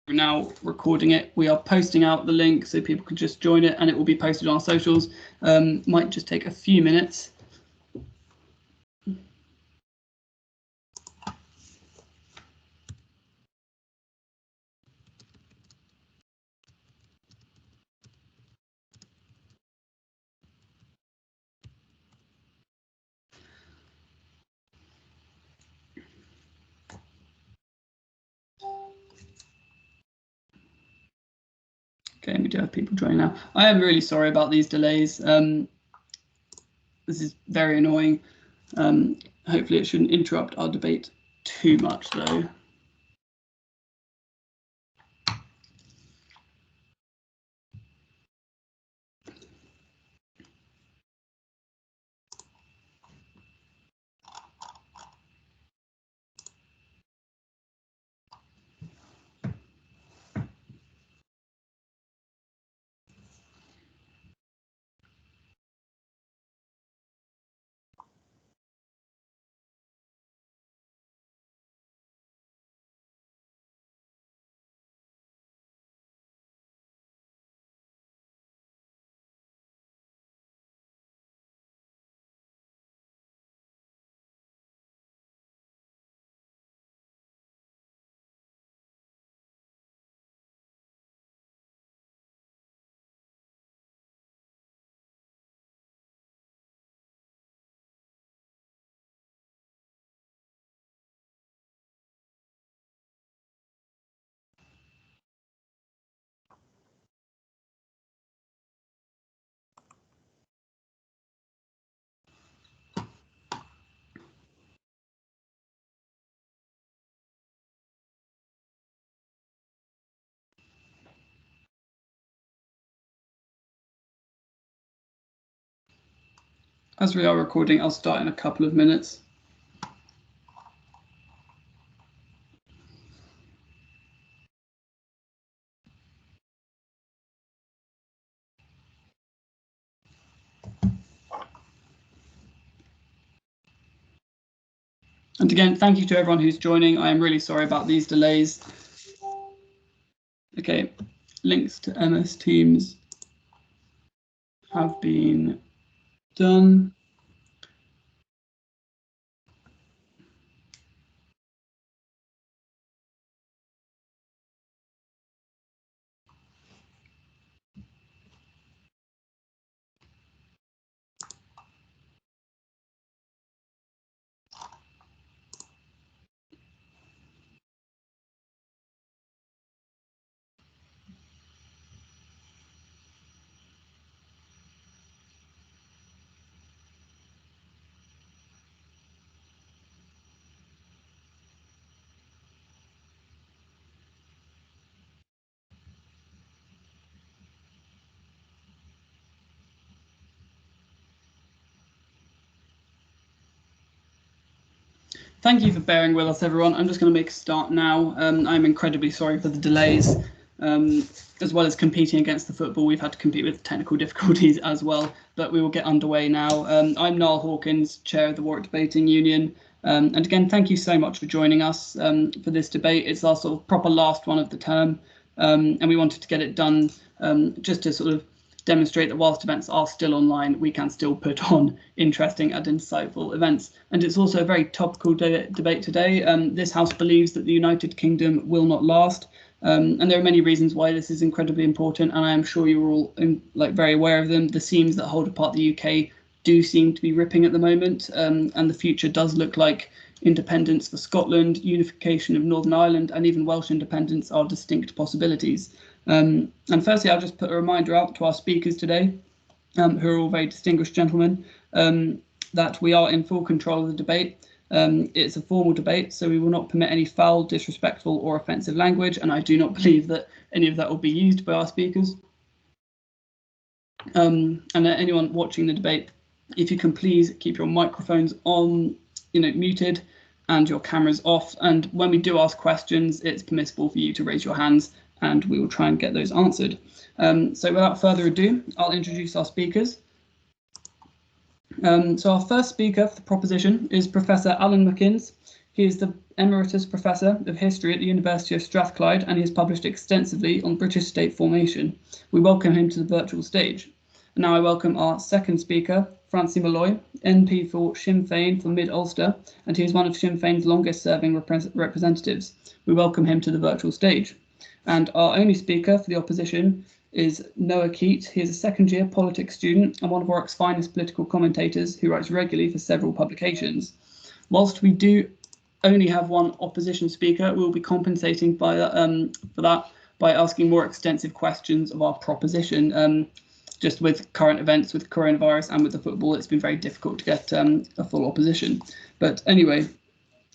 now recording it. We are posting out the link so people can just join it, and it will be posted on our socials. Might just take a few minutes. Okay, we do have people joining now. I am really sorry about these delays. This is very annoying. Hopefully it shouldn't interrupt our debate too much, though. As we are recording, I'll start in a couple of minutes. And again, thank you to everyone who's joining. I am really sorry about these delays. Okay, links to MS Teams have been done. Thank you for bearing with us, everyone. I'm just going to make a start now. I'm incredibly sorry for the delays. As well as competing against the football, we've had to compete with technical difficulties as well, but we will get underway now. I'm Niall Hawkins, Chair of the Warwick Debating Union. And again, thank you so much for joining us for this debate. It's our sort of proper last one of the term, and we wanted to get it done just to sort of demonstrate that whilst events are still online, we can still put on interesting and insightful events. And it's also a very topical debate today. This House believes that the United Kingdom will not last. And there are many reasons why this is incredibly important, and I am sure you're all very aware of them. The seams that hold apart the UK do seem to be ripping at the moment, and the future does look like independence for Scotland, unification of Northern Ireland, and even Welsh independence are distinct possibilities. And firstly, I'll just put a reminder out to our speakers today, who are all very distinguished gentlemen, that we are in full control of the debate. It's a formal debate, so we will not permit any foul, disrespectful or offensive language, and I do not believe that any of that will be used by our speakers. And anyone watching the debate, if you can please keep your microphones on, muted, and your cameras off. And when we do ask questions, it's permissible for you to raise your hands, and we will try and get those answered. So without further ado, I'll introduce our speakers. So our first speaker for the proposition is Professor Allan Macinnes, He is the Emeritus Professor of History at the University of Strathclyde, and he has published extensively on British state formation. We welcome him to the virtual stage. And now I welcome our second speaker, Francie Molloy, MP for Sinn Féin for Mid-Ulster, and he is one of Sinn Féin's longest-serving representatives. We welcome him to the virtual stage. And our only speaker for the opposition is Noah Keate. He is a second-year politics student and one of Warwick's finest political commentators who writes regularly for several publications. Whilst we do only have one opposition speaker, we'll be compensating for that by asking more extensive questions of our proposition. Just with current events, with coronavirus and with the football, it's been very difficult to get a full opposition. But anyway,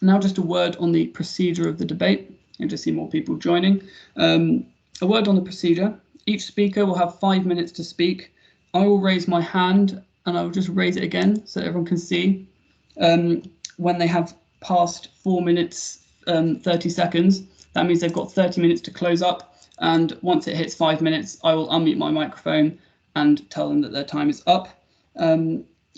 now just a word on the procedure of the debate. And just see more people joining. A word on the procedure. Each speaker will have 5 minutes to speak. I will raise my hand and I will just raise it again so everyone can see. When they have passed 4 minutes 30 seconds, that means they've got 30 minutes to close up. And once it hits 5 minutes, I will unmute my microphone and tell them that their time is up.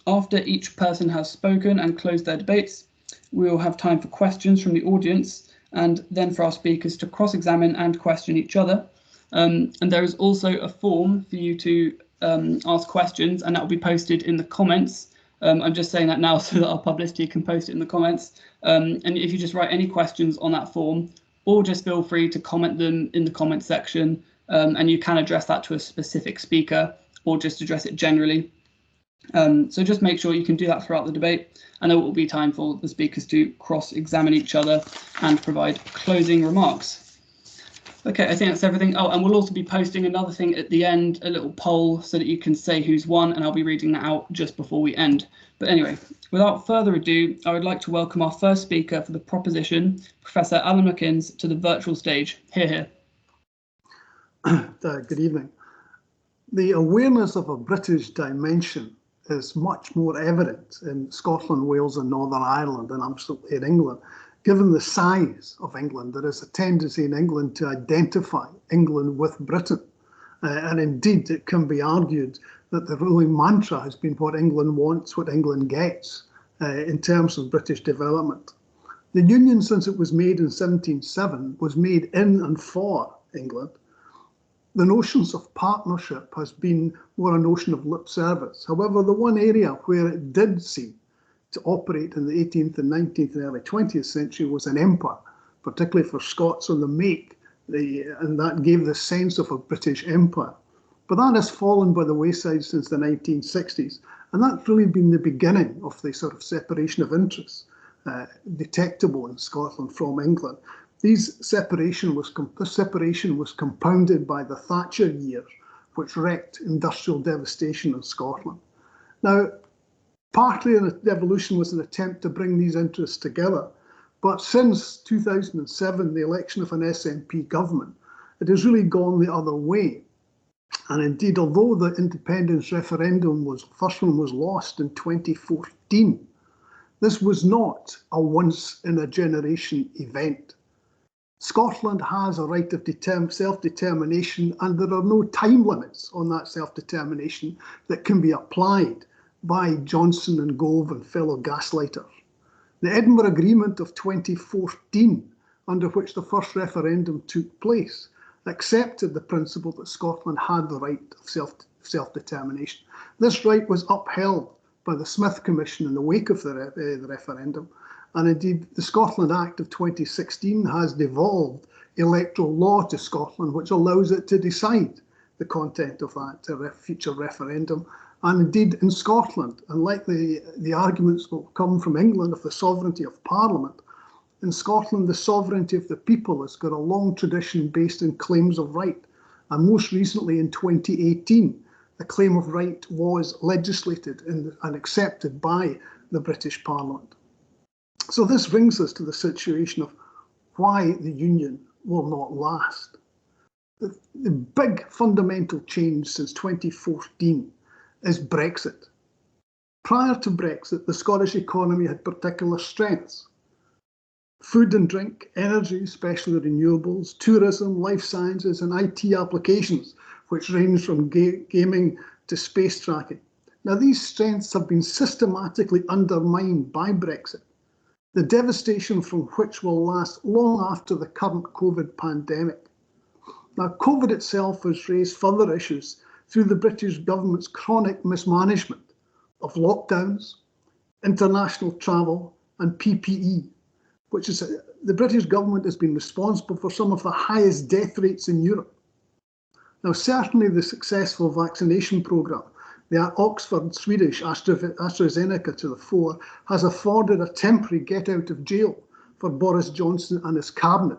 After each person has spoken and closed their debates, we will have time for questions from the audience and then for our speakers to cross-examine and question each other. And there is also a form for you to ask questions, and that will be posted in the comments. I'm just saying that now so that our publicity can post it in the comments. And if you just write any questions on that form, or just feel free to comment them in the comment section, and you can address that to a specific speaker or just address it generally. So just make sure you can do that throughout the debate, and there will be time for the speakers to cross-examine each other and provide closing remarks. Okay, I think that's everything. Oh, and we'll also be posting another thing at the end, a little poll so that you can say who's won, and I'll be reading that out just before we end. But anyway, without further ado, I would like to welcome our first speaker for the proposition, Professor Allan Macinnes, to the virtual stage. Hear, hear. Good evening. The awareness of a British dimension is much more evident in Scotland, Wales and Northern Ireland than absolutely in England. Given the size of England, there is a tendency in England to identify England with Britain. And indeed, it can be argued that the ruling mantra has been what England wants, what England gets, in terms of British development. The Union, since it was made in 1707, was made in and for England. The notions of partnership has been more a notion of lip service. However, the one area where it did seem to operate in the 18th and 19th and early 20th century was an empire, particularly for Scots on the make, and that gave the sense of a British empire. But that has fallen by the wayside since the 1960s, and that's really been the beginning of the sort of separation of interests detectable in Scotland from England. This separation was compounded by the Thatcher years, which wreaked industrial devastation in Scotland. Now, partly the evolution was an attempt to bring these interests together, but since 2007, the election of an SNP government, it has really gone the other way. And indeed, although the independence referendum first one was lost in 2014, this was not a once-in-a-generation event. Scotland has a right of self-determination, and there are no time limits on that self-determination that can be applied by Johnson and Gove and fellow gaslighters. The Edinburgh Agreement of 2014, under which the first referendum took place, accepted the principle that Scotland had the right of self-determination. This right was upheld by the Smith Commission in the wake of the referendum, and indeed the Scotland Act of 2016 has devolved electoral law to Scotland, which allows it to decide the content of that future referendum. And indeed in Scotland, unlike the arguments that will come from England of the sovereignty of Parliament, in Scotland the sovereignty of the people has got a long tradition based in claims of right. And most recently in 2018, the claim of right was legislated and accepted by the British Parliament. So this brings us to the situation of why the Union will not last. The big fundamental change since 2014 is Brexit. Prior to Brexit, the Scottish economy had particular strengths. Food and drink, energy, especially renewables, tourism, life sciences and IT applications, which range from gaming to space tracking. Now, these strengths have been systematically undermined by Brexit. the devastation from which will last long after the current COVID pandemic. Now, COVID itself has raised further issues through the British government's chronic mismanagement of lockdowns, international travel, and PPE, which is the British government has been responsible for some of the highest death rates in Europe. Now, certainly the successful vaccination programme, the Oxford Swedish AstraZeneca to the fore, has afforded a temporary get out of jail for Boris Johnson and his cabinet.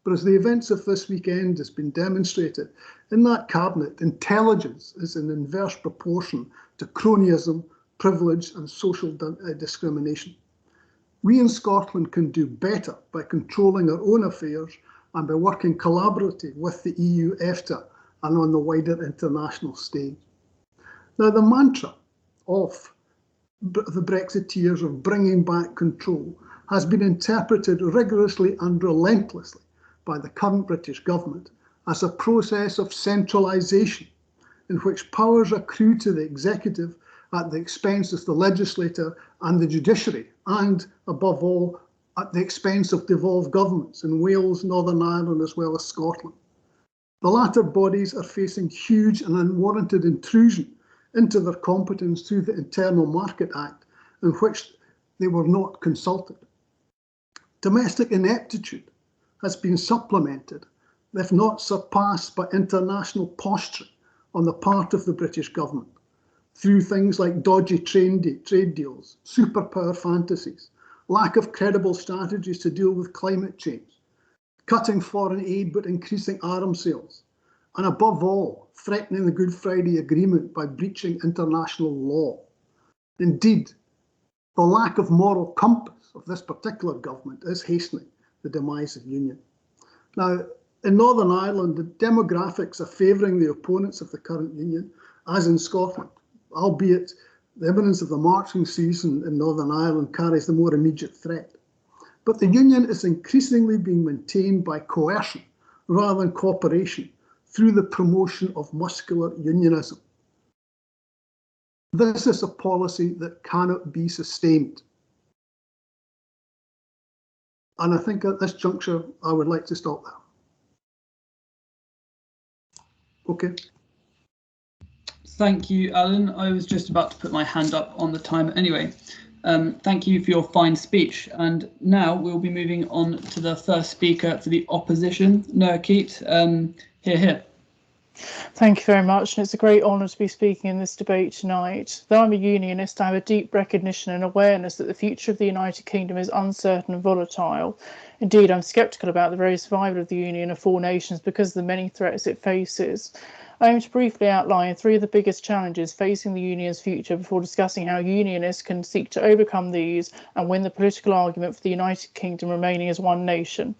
But as the events of this weekend has been demonstrated, in that cabinet, intelligence is in inverse proportion to cronyism, privilege and social discrimination. We in Scotland can do better by controlling our own affairs and by working collaboratively with the EU, EFTA and on the wider international stage. Now, the mantra of the Brexiteers of bringing back control has been interpreted rigorously and relentlessly by the current British government as a process of centralisation in which powers accrue to the executive at the expense of the legislature and the judiciary, and above all, at the expense of devolved governments in Wales, Northern Ireland, as well as Scotland. The latter bodies are facing huge and unwarranted intrusion into their competence through the Internal Market Act, in which they were not consulted. Domestic ineptitude has been supplemented, if not surpassed, by international posturing on the part of the British government, through things like dodgy trade deals, superpower fantasies, lack of credible strategies to deal with climate change, cutting foreign aid but increasing arms sales, and above all, threatening the Good Friday Agreement by breaching international law. Indeed, the lack of moral compass of this particular government is hastening the demise of union. Now, in Northern Ireland, the demographics are favouring the opponents of the current union, as in Scotland, albeit the imminence of the marching season in Northern Ireland carries the more immediate threat. But the union is increasingly being maintained by coercion rather than cooperation through the promotion of muscular unionism. This is a policy that cannot be sustained. And I think at this juncture, I would like to stop there. Okay. Thank you, Allan. I was just about to put my hand up on the timer anyway. Thank you for your fine speech. And now we'll be moving on to the first speaker for the opposition, Keate. Here. Thank you very much. It's a great honour to be speaking in this debate tonight. Though I'm a unionist, I have a deep recognition and awareness that the future of the United Kingdom is uncertain and volatile. Indeed, I'm sceptical about the very survival of the Union of four nations because of the many threats it faces. I aim to briefly outline three of the biggest challenges facing the Union's future before discussing how unionists can seek to overcome these and win the political argument for the United Kingdom remaining as one nation.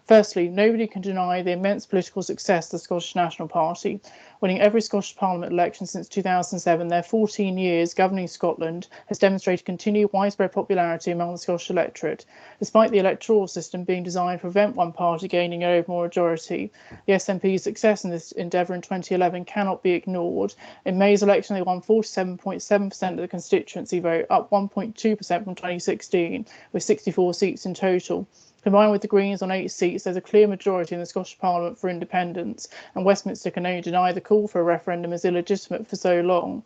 Firstly, nobody can deny the immense political success of the Scottish National Party. Winning every Scottish Parliament election since 2007, their 14 years governing Scotland has demonstrated continued widespread popularity among the Scottish electorate. Despite the electoral system being designed to prevent one party gaining an overall majority, the SNP's success in this endeavour in 2011 cannot be ignored. In May's election, they won 47.7% of the constituency vote, up 1.2% from 2016, with 64 seats in total. Combined with the Greens on 8 seats, there's a clear majority in the Scottish Parliament for independence, and Westminster can only deny the call for a referendum as illegitimate for so long.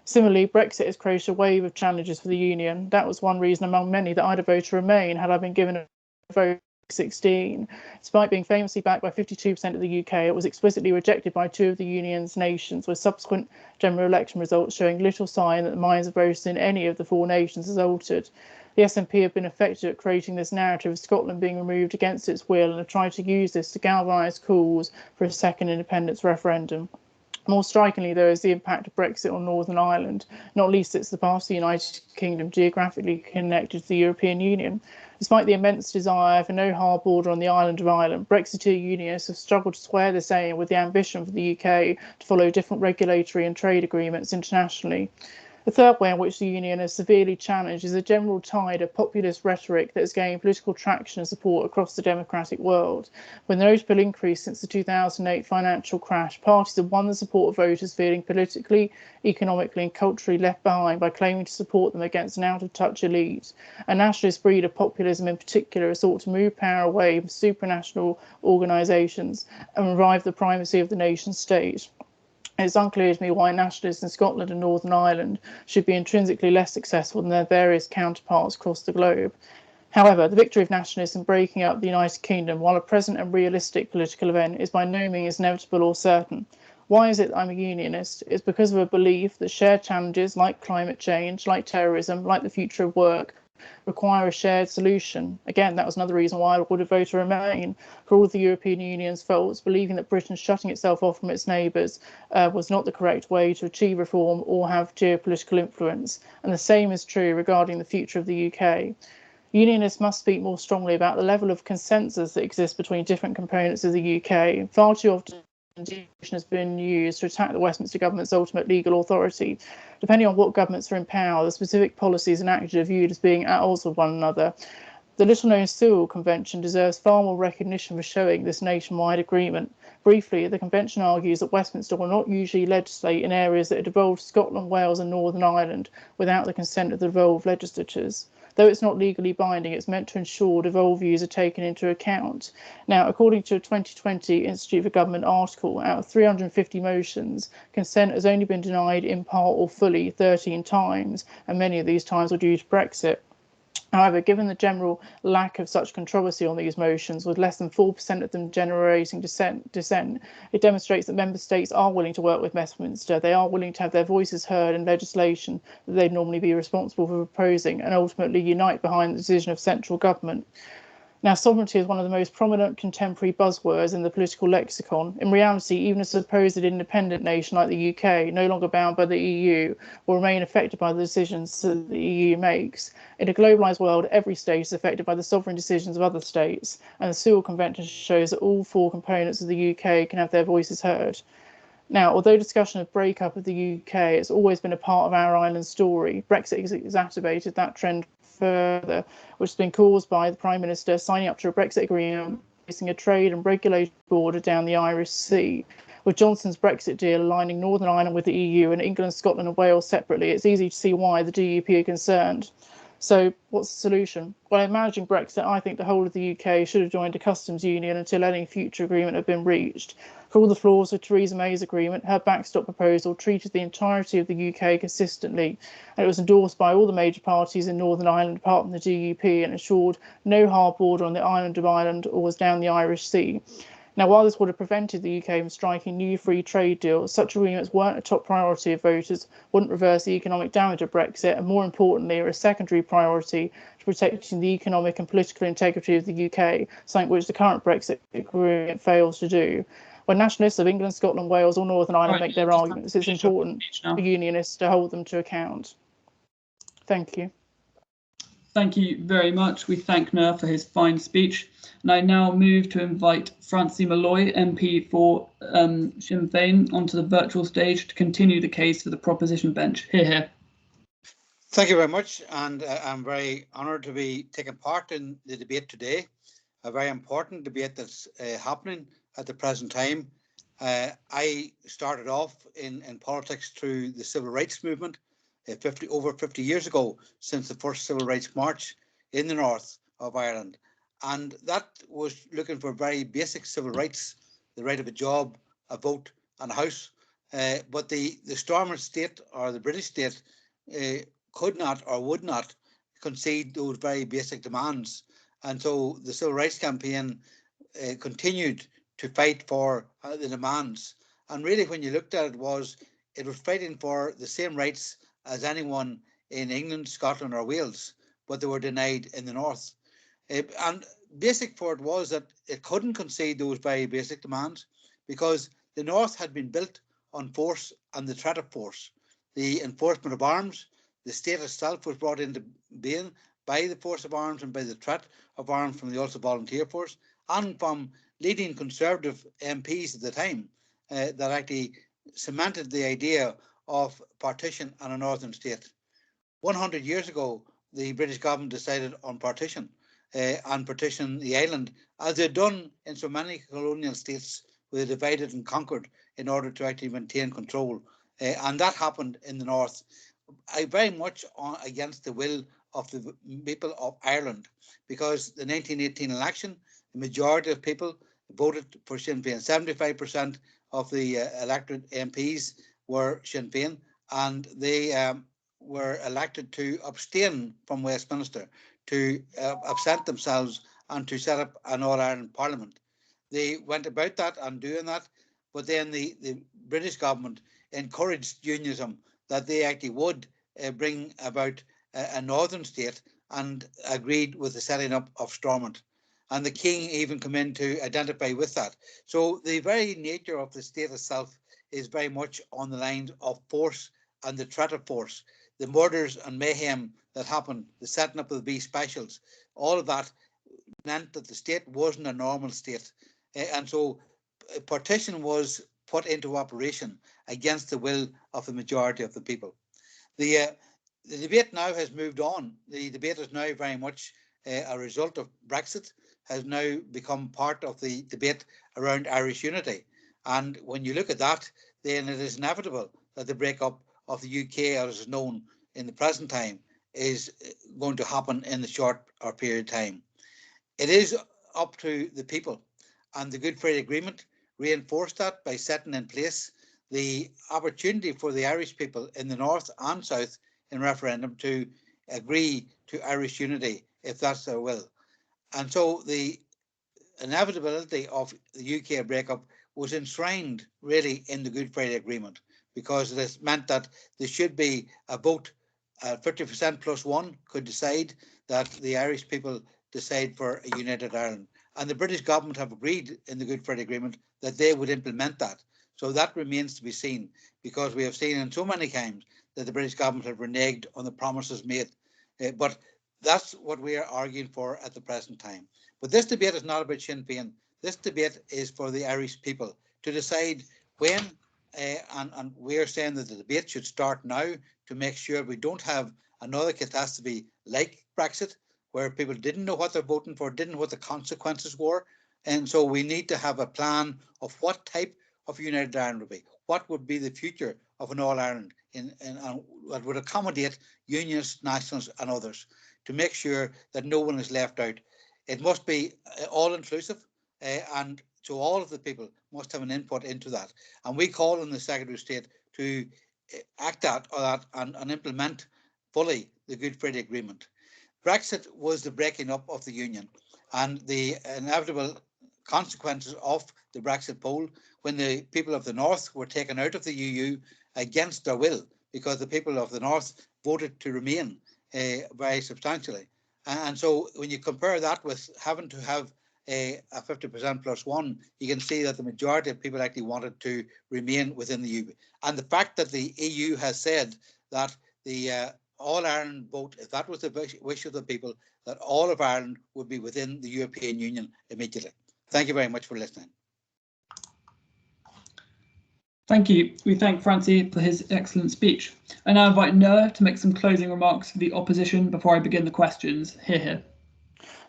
Similarly, Brexit has created a wave of challenges for the Union. That was one reason among many that I'd have voted to remain had I been given a vote at 16. Despite being famously backed by 52% of the UK, it was explicitly rejected by two of the Union's nations, with subsequent general election results showing little sign that the minds of voters in any of the four nations has altered. The SNP have been effective at creating this narrative of Scotland being removed against its will and have tried to use this to galvanise calls for a second independence referendum. More strikingly, though, is the impact of Brexit on Northern Ireland, not least it's the part of the United Kingdom geographically connected to the European Union. Despite the immense desire for no hard border on the island of Ireland, Brexiteer unionists have struggled to square this aim with the ambition for the UK to follow different regulatory and trade agreements internationally. The third way in which the Union is severely challenged is a general tide of populist rhetoric that has gained political traction and support across the democratic world. With a notable increase since the 2008 financial crash, parties have won the support of voters feeling politically, economically and culturally left behind by claiming to support them against an out-of-touch elite. A nationalist breed of populism in particular has sought to move power away from supranational organisations and revive the primacy of the nation state. It's unclear to me why nationalists in Scotland and Northern Ireland should be intrinsically less successful than their various counterparts across the globe. However, the victory of nationalists in breaking up the United Kingdom, while a present and realistic political event, is by no means inevitable or certain. Why is it that I'm a unionist? It's because of a belief that shared challenges like climate change, like terrorism, like the future of work, require a shared solution. Again, that was another reason why I would have voted Remain. For all of the European Union's faults, believing that Britain shutting itself off from its neighbours was not the correct way to achieve reform or have geopolitical influence. And the same is true regarding the future of the UK. Unionists must speak more strongly about the level of consensus that exists between different components of the UK. Far too often, has been used to attack the Westminster government's ultimate legal authority. Depending on what governments are in power, the specific policies enacted are viewed as being at odds with one another. The little-known Sewell Convention deserves far more recognition for showing this nationwide agreement. Briefly, the Convention argues that Westminster will not usually legislate in areas that are devolved to Scotland, Wales and Northern Ireland without the consent of the devolved legislatures. Though it's not legally binding, it's meant to ensure devolved views are taken into account. Now, according to a 2020 Institute for Government article, out of 350 motions, consent has only been denied in part or fully 13 times, and many of these times were due to Brexit. However, given the general lack of such controversy on these motions, with less than 4% of them generating dissent, it demonstrates that member states are willing to work with Westminster. They are willing to have their voices heard in legislation that they'd normally be responsible for proposing, and ultimately unite behind the decision of central government. Now, sovereignty is one of the most prominent contemporary buzzwords in the political lexicon. In reality, even a supposed independent nation like the UK, no longer bound by the EU, will remain affected by the decisions that the EU makes. In a globalised world, every state is affected by the sovereign decisions of other states, and the Sewell Convention shows that all four components of the UK can have their voices heard. Now, although discussion of breakup of the UK has always been a part of our island story, Brexit has exacerbated that trend further, which has been caused by the Prime Minister signing up to a Brexit agreement, placing a trade and regulatory border down the Irish Sea. With Johnson's Brexit deal aligning Northern Ireland with the EU and England, Scotland and Wales separately, it's easy to see why the DUP are concerned. So what's the solution? Well, in managing Brexit, I think the whole of the UK should have joined a customs union until any future agreement had been reached. For all the flaws of Theresa May's agreement, her backstop proposal treated the entirety of the UK consistently, and it was endorsed by all the major parties in Northern Ireland apart from the DUP, and ensured no hard border on the island of Ireland or was down the Irish Sea. Now, while this would have prevented the UK from striking new free trade deals, such agreements weren't a top priority of voters, wouldn't reverse the economic damage of Brexit, and more importantly, are a secondary priority to protecting the economic and political integrity of the UK, something which the current Brexit agreement fails to do. When nationalists of England, Scotland, Wales or Northern Ireland make their arguments, it's important for unionists to hold them to account. Thank you. Thank you very much. We thank Niall for his fine speech. And I now move to invite Francie Molloy, MP for Sinn Féin, onto the virtual stage to continue the case for the proposition bench. Hear, hear. Thank you very much, and I'm very honoured to be taking part in the debate today, a very important debate that's happening at the present time. I started off in politics through the civil rights movement over 50 years ago, since the first civil rights march in the north of Ireland. And that was looking for very basic civil rights, the right of a job, a vote and a house. But the Stormont state, or the British state, could not or would not concede those very basic demands. And so the civil rights campaign continued to fight for the demands. And really, when you looked at it, it was fighting for the same rights as anyone in England, Scotland or Wales, but they were denied in the north. And basic for it was that it couldn't concede those very basic demands because the north had been built on force and the threat of force. The enforcement of arms, the state itself was brought into being by the force of arms and by the threat of arms from the Ulster Volunteer Force and from leading Conservative MPs at the time that actually cemented the idea of partition and a northern state. 100 years ago, the British government decided on partition and partition the island, as they'd done in so many colonial states where they divided and conquered in order to actually maintain control. And that happened in the north. I very much against the will of the people of Ireland, because the 1918 election, the majority of people voted for Sinn Féin. 75% of the elected MPs were Sinn Féin, and they were elected to abstain from Westminster, to absent themselves and to set up an All-Ireland Parliament. They went about that and doing that, but then the British government encouraged unionism, that they actually would bring about a northern state, and agreed with the setting up of Stormont. And the King even came in to identify with that. So the very nature of the state itself is very much on the lines of force and the threat of force. The murders and mayhem that happened, the setting up of the B specials, all of that meant that the state wasn't a normal state. And so partition was put into operation against the will of the majority of the people. The debate now has moved on. The debate is now very much a result of Brexit, has now become part of the debate around Irish unity. And when you look at that, then it is inevitable that the breakup of the UK, as is known in the present time, is going to happen in the short or period of time. It is up to the people, and the Good Friday Agreement reinforced that by setting in place the opportunity for the Irish people in the north and south in referendum to agree to Irish unity if that's their will. And so the inevitability of the UK breakup was enshrined really in the Good Friday Agreement, because it has meant that there should be a vote, 50% plus one could decide, that the Irish people decide for a united Ireland. And the British government have agreed in the Good Friday Agreement that they would implement that. So that remains to be seen, because we have seen in so many times that the British government have reneged on the promises made. But that's what we are arguing for at the present time. But this debate is not about Sinn Féin. This debate is for the Irish people to decide when, and we are saying that the debate should start now to make sure we don't have another catastrophe like Brexit, where people didn't know what they're voting for, didn't know what the consequences were. And so we need to have a plan of what type of United Ireland would be. What would be the future of an All-Ireland that would accommodate unionists, nationalists and others, to make sure that no one is left out. It must be all-inclusive, and so all of the people must have an input into that. And we call on the Secretary of State to act on that and implement fully the Good Friday Agreement. Brexit was the breaking up of the Union, and the inevitable consequences of the Brexit poll, when the people of the North were taken out of the EU against their will, because the people of the North voted to remain very substantially. And so when you compare that with having to have a 50% plus one, you can see that the majority of people actually wanted to remain within the EU. And the fact that the EU has said that the All-Ireland vote, if that was the wish of the people, that all of Ireland would be within the European Union immediately. Thank you very much for listening. Thank you. We thank Francie for his excellent speech. I now invite Noah to make some closing remarks for the opposition before I begin the questions. Hear, hear.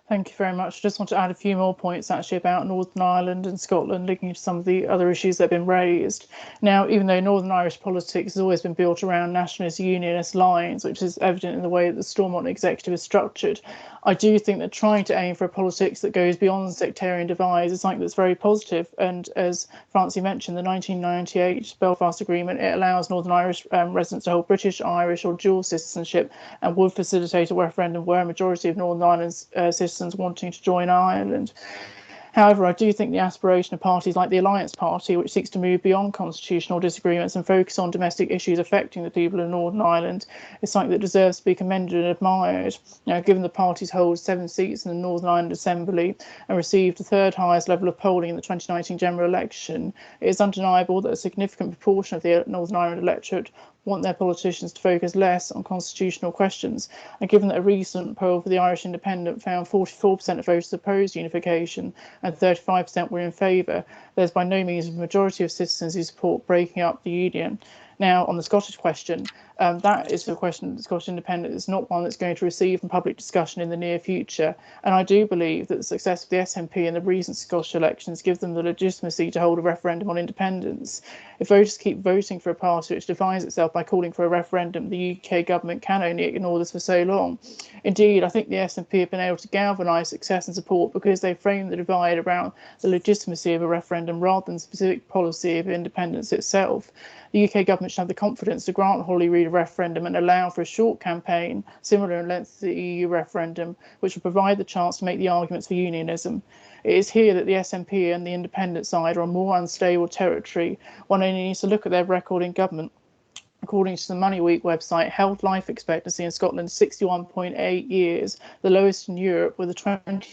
Thank you very much. I just want to add a few more points actually about Northern Ireland and Scotland, looking at some of the other issues that have been raised. Now, even though Northern Irish politics has always been built around nationalist unionist lines, which is evident in the way that the Stormont executive is structured, I do think that trying to aim for a politics that goes beyond sectarian divides is something that's very positive. And as Francie mentioned, the 1998 Belfast Agreement, it allows Northern Irish residents to hold British, Irish or dual citizenship, and would facilitate a referendum where a majority of Northern Ireland's citizens wanting to join Ireland. However, I do think the aspiration of parties like the Alliance Party, which seeks to move beyond constitutional disagreements and focus on domestic issues affecting the people of Northern Ireland, is something that deserves to be commended and admired. Now, given the parties hold 7 seats in the Northern Ireland Assembly and received the third highest level of polling in the 2019 general election, it is undeniable that a significant proportion of the Northern Ireland electorate want their politicians to focus less on constitutional questions. And given that a recent poll for the Irish Independent found 44% of voters opposed unification and 35% were in favour, there's by no means a majority of citizens who support breaking up the union. Now, on the Scottish question, that is a question that Scottish independence is not one that's going to receive from public discussion in the near future. And I do believe that the success of the SNP in the recent Scottish elections give them the legitimacy to hold a referendum on independence. If voters keep voting for a party which defines itself by calling for a referendum, the UK government can only ignore this for so long. Indeed, I think the SNP have been able to galvanise success and support because they frame the divide around the legitimacy of a referendum rather than the specific policy of independence itself. The UK government should have the confidence to grant Holyrood a referendum and allow for a short campaign, similar in length to the EU referendum, which will provide the chance to make the arguments for unionism. It is here that the SNP and the independent side are on more unstable territory. One only needs to look at their record in government. According to the Money Week website, held life expectancy in Scotland is 61.8 years, the lowest in Europe, with a 25%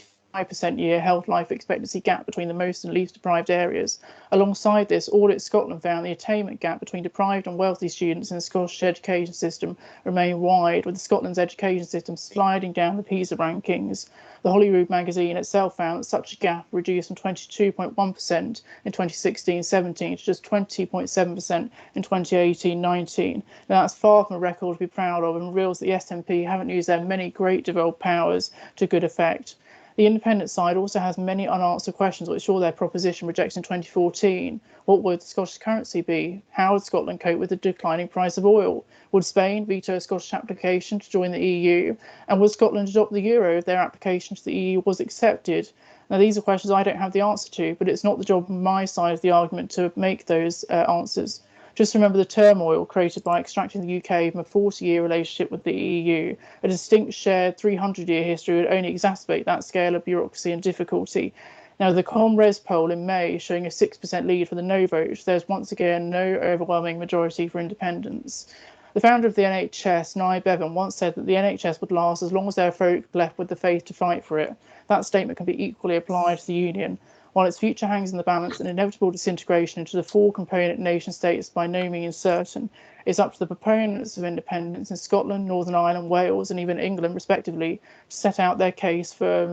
year held life expectancy gap between the most and least deprived areas. Alongside this, Audit Scotland found the attainment gap between deprived and wealthy students in the Scottish education system remain wide, with Scotland's education system sliding down the PISA rankings. The Holyrood magazine itself found that such a gap reduced from 22.1% in 2016-17 to just 20.7% in 2018-19. Now, that's far from a record to be proud of, and reveals that the SNP haven't used their many great devolved powers to good effect. The independent side also has many unanswered questions which saw their proposition rejected in 2014. What would the Scottish currency be? How would Scotland cope with the declining price of oil? Would Spain veto a Scottish application to join the EU? And would Scotland adopt the euro if their application to the EU was accepted? Now, these are questions I don't have the answer to, but it's not the job of my side of the argument to make those answers. Just remember the turmoil created by extracting the UK from a 40-year relationship with the EU. A distinct shared 300-year history would only exacerbate that scale of bureaucracy and difficulty. Now, the ComRes poll in May showing a 6% lead for the no vote, there's once again no overwhelming majority for independence. The founder of the NHS, Niall Bevan, once said that the NHS would last as long as there are folk left with the faith to fight for it. That statement can be equally applied to the Union. While its future hangs in the balance, an inevitable disintegration into the four-component nation-state is by no means certain. It's up to the proponents of independence in Scotland, Northern Ireland, Wales, and even England, respectively, to set out their case for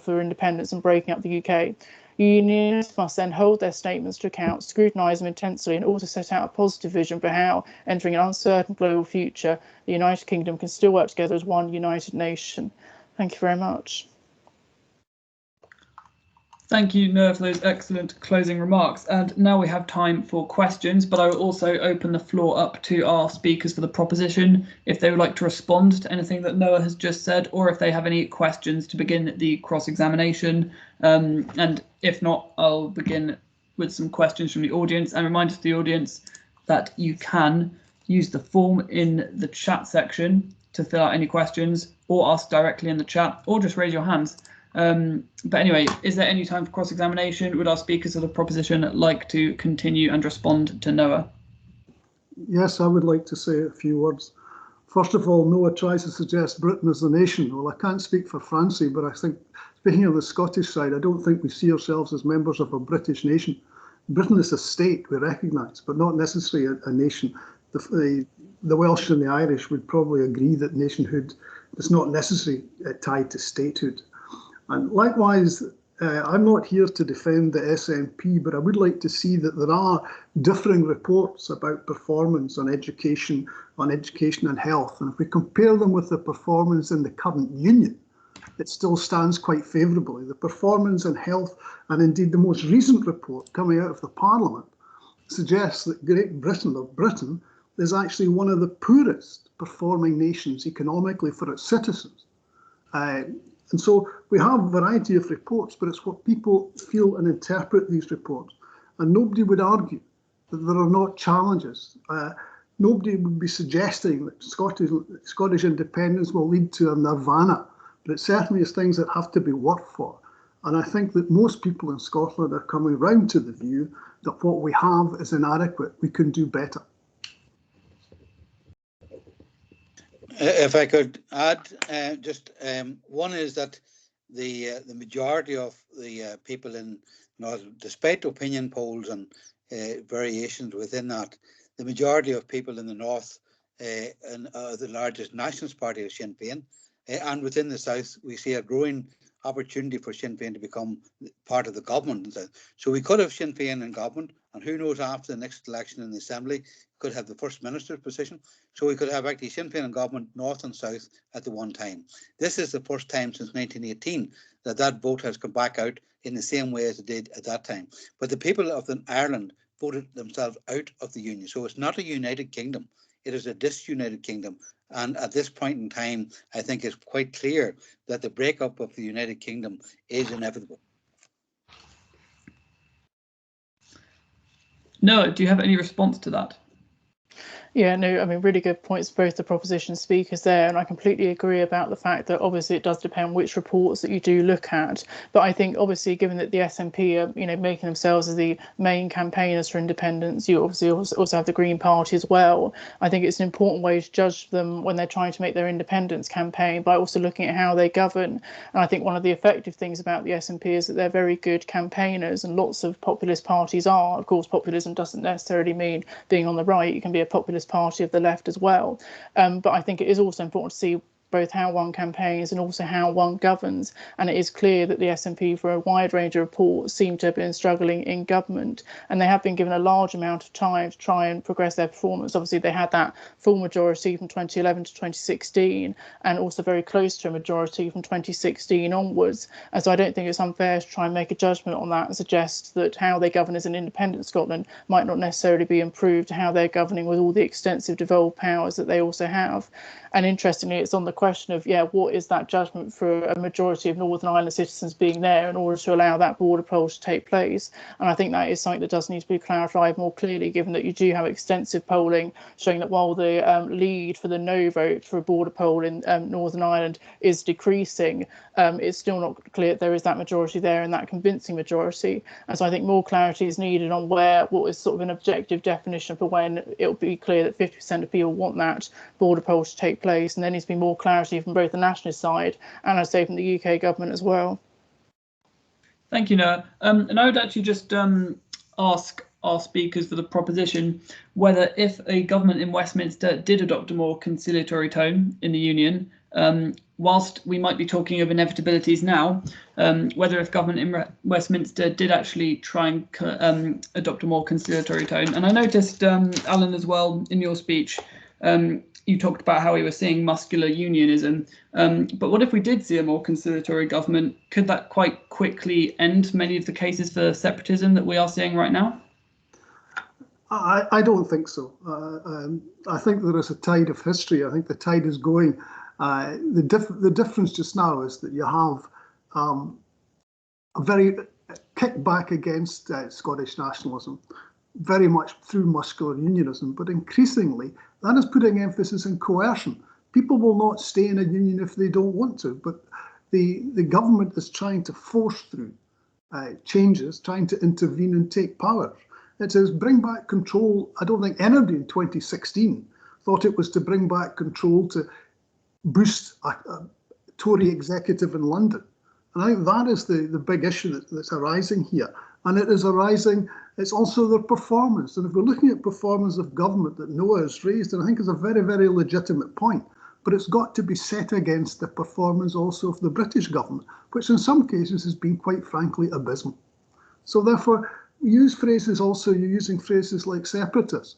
independence and breaking up the UK. Unionists must then hold their statements to account, scrutinise them intensely, and also set out a positive vision for how, entering an uncertain global future, the United Kingdom can still work together as one united nation. Thank you very much. Thank you, Noah, for those excellent closing remarks. And now we have time for questions, but I will also open the floor up to our speakers for the proposition if they would like to respond to anything that Noah has just said, or if they have any questions to begin the cross-examination. And if not, I'll begin with some questions from the audience, and reminder to the audience that you can use the form in the chat section to fill out any questions, or ask directly in the chat, or just raise your hands. But anyway, is there any time for cross-examination? Would our speakers of the proposition like to continue and respond to Noah? Yes, I would like to say a few words. First of all, Noah tries to suggest Britain as a nation. Well, I can't speak for Francie, but I think, speaking of the Scottish side, I don't think we see ourselves as members of a British nation. Britain is a state we recognise, but not necessarily a nation. The Welsh and the Irish would probably agree that nationhood is not necessarily tied to statehood. And likewise, I'm not here to defend the SNP, but I would like to see that there are differing reports about performance on education and health. And if we compare them with the performance in the current union, it still stands quite favourably. The performance in health, and indeed the most recent report coming out of the Parliament, suggests that Great Britain is actually one of the poorest performing nations economically for its citizens. And so we have a variety of reports, but it's what people feel and interpret these reports. And nobody would argue that there are not challenges. Nobody would be suggesting that Scottish independence will lead to a nirvana, but it certainly is things that have to be worked for. And I think that most people in Scotland are coming round to the view that what we have is inadequate. We can do better. If I could add, one is that the majority of the people in North, despite opinion polls and variations within that, the majority of people in the North and the largest nationalist party is Sinn Féin, and within the South we see a growing opportunity for Sinn Féin to become part of the government. So we could have Sinn Féin in government And who knows, after the next election in the Assembly, could have the First Minister's position. So we could have actually Sinn Féin and government north and south at the one time. This is the first time since 1918 that that vote has come back out in the same way as it did at that time. But the people of Ireland voted themselves out of the Union. So it's not a united kingdom. It is a disunited kingdom. And at this point in time, I think it's quite clear that the breakup of the United Kingdom is inevitable. Noah, do you have any response to that? Yeah, no, I mean, really good points, both the proposition speakers there, and I completely agree about the fact that obviously it does depend which reports that you do look at. But I think obviously, given that the SNP are, making themselves as the main campaigners for independence, you obviously also have the Green Party as well. I think it's an important way to judge them when they're trying to make their independence campaign by also looking at how they govern. And I think one of the effective things about the SNP is that they're very good campaigners, and lots of populist parties are. Of course, populism doesn't necessarily mean being on the right. You can be a populist party of the left as well. But I think it is also important to see both how one campaigns and also how one governs. And it is clear that the SNP, for a wide range of reports, seem to have been struggling in government, and they have been given a large amount of time to try and progress their performance. Obviously, they had that full majority from 2011 to 2016, and also very close to a majority from 2016 onwards. And so I don't think it's unfair to try and make a judgment on that and suggest that how they govern as an independent Scotland might not necessarily be improved to how they're governing with all the extensive devolved powers that they also have. And interestingly, it's on the question of, what is that judgment for a majority of Northern Ireland citizens being there in order to allow that border poll to take place? And I think that is something that does need to be clarified more clearly, given that you do have extensive polling showing that while the lead for the no vote for a border poll in Northern Ireland is decreasing, it's still not clear that there is that majority there and that convincing majority. And so I think more clarity is needed on what is sort of an objective definition for when it'll be clear that 50% of people want that border poll to take place, and there needs to be more clarity from both the nationalist side and, I'd say, from the UK government as well. Thank you, Noah. And I would actually just ask our speakers for the proposition whether, if a government in Westminster did adopt a more conciliatory tone in the Union, whilst we might be talking of inevitabilities now, whether if government in Westminster did actually try and adopt a more conciliatory tone. And I noticed, Allan, as well, in your speech, you talked about how we were seeing muscular unionism. But what if we did see a more conciliatory government? Could that quite quickly end many of the cases for separatism that we are seeing right now? I don't think so. I think there is a tide of history. I think the tide is going. The difference just now is that you have a very kickback against Scottish nationalism, very much through muscular unionism, but increasingly that is putting emphasis in coercion. People will not stay in a union if they don't want to, but the government is trying to force through changes, trying to intervene and take power. It says bring back control. I don't think anybody in 2016 thought it was to bring back control to boost a Tory executive in London. And I think that is the big issue that's arising here. And it is arising, it's also their performance. And if we're looking at performance of government that Noah has raised, and I think is a very, very legitimate point, but it's got to be set against the performance also of the British government, which in some cases has been quite frankly abysmal. So therefore, use phrases also, you're using phrases like separatists.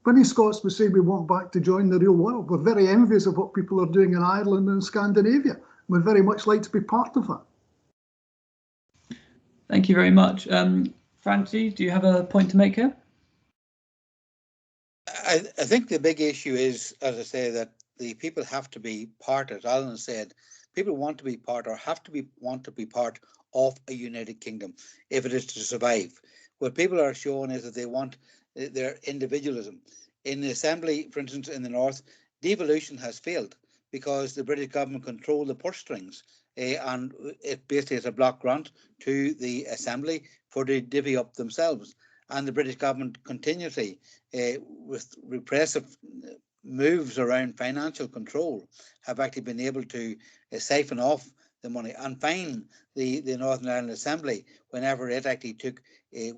Many Scots would say we want back to join the real world. We're very envious of what people are doing in Ireland and Scandinavia. We'd very much like to be part of that. Thank you very much. Francie, do you have a point to make here? I think the big issue is, as I say, that the people have to be part, as Allan said, people want to be part or want to be part of a united kingdom if it is to survive. What people are showing is that they want their individualism. In the Assembly, for instance, in the North, devolution has failed because the British government control the purse strings. And it basically is a block grant to the Assembly for to divvy up themselves. And the British government continuously, with repressive moves around financial control, have actually been able to siphon off the money and fine the Northern Ireland Assembly whenever it actually took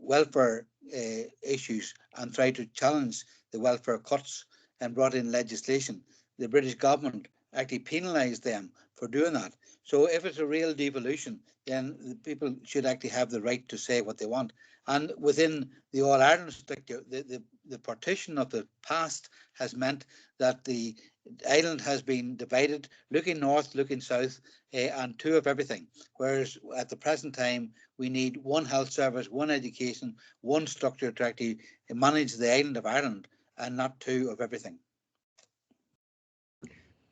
welfare issues and tried to challenge the welfare cuts and brought in legislation. The British government actually penalised them for doing that. So if it's a real devolution, then the people should actually have the right to say what they want. And within the All Ireland structure, the partition of the past has meant that the island has been divided, looking north, looking south, and two of everything. Whereas at the present time, we need one health service, one education, one structure to actually manage the island of Ireland, and not two of everything.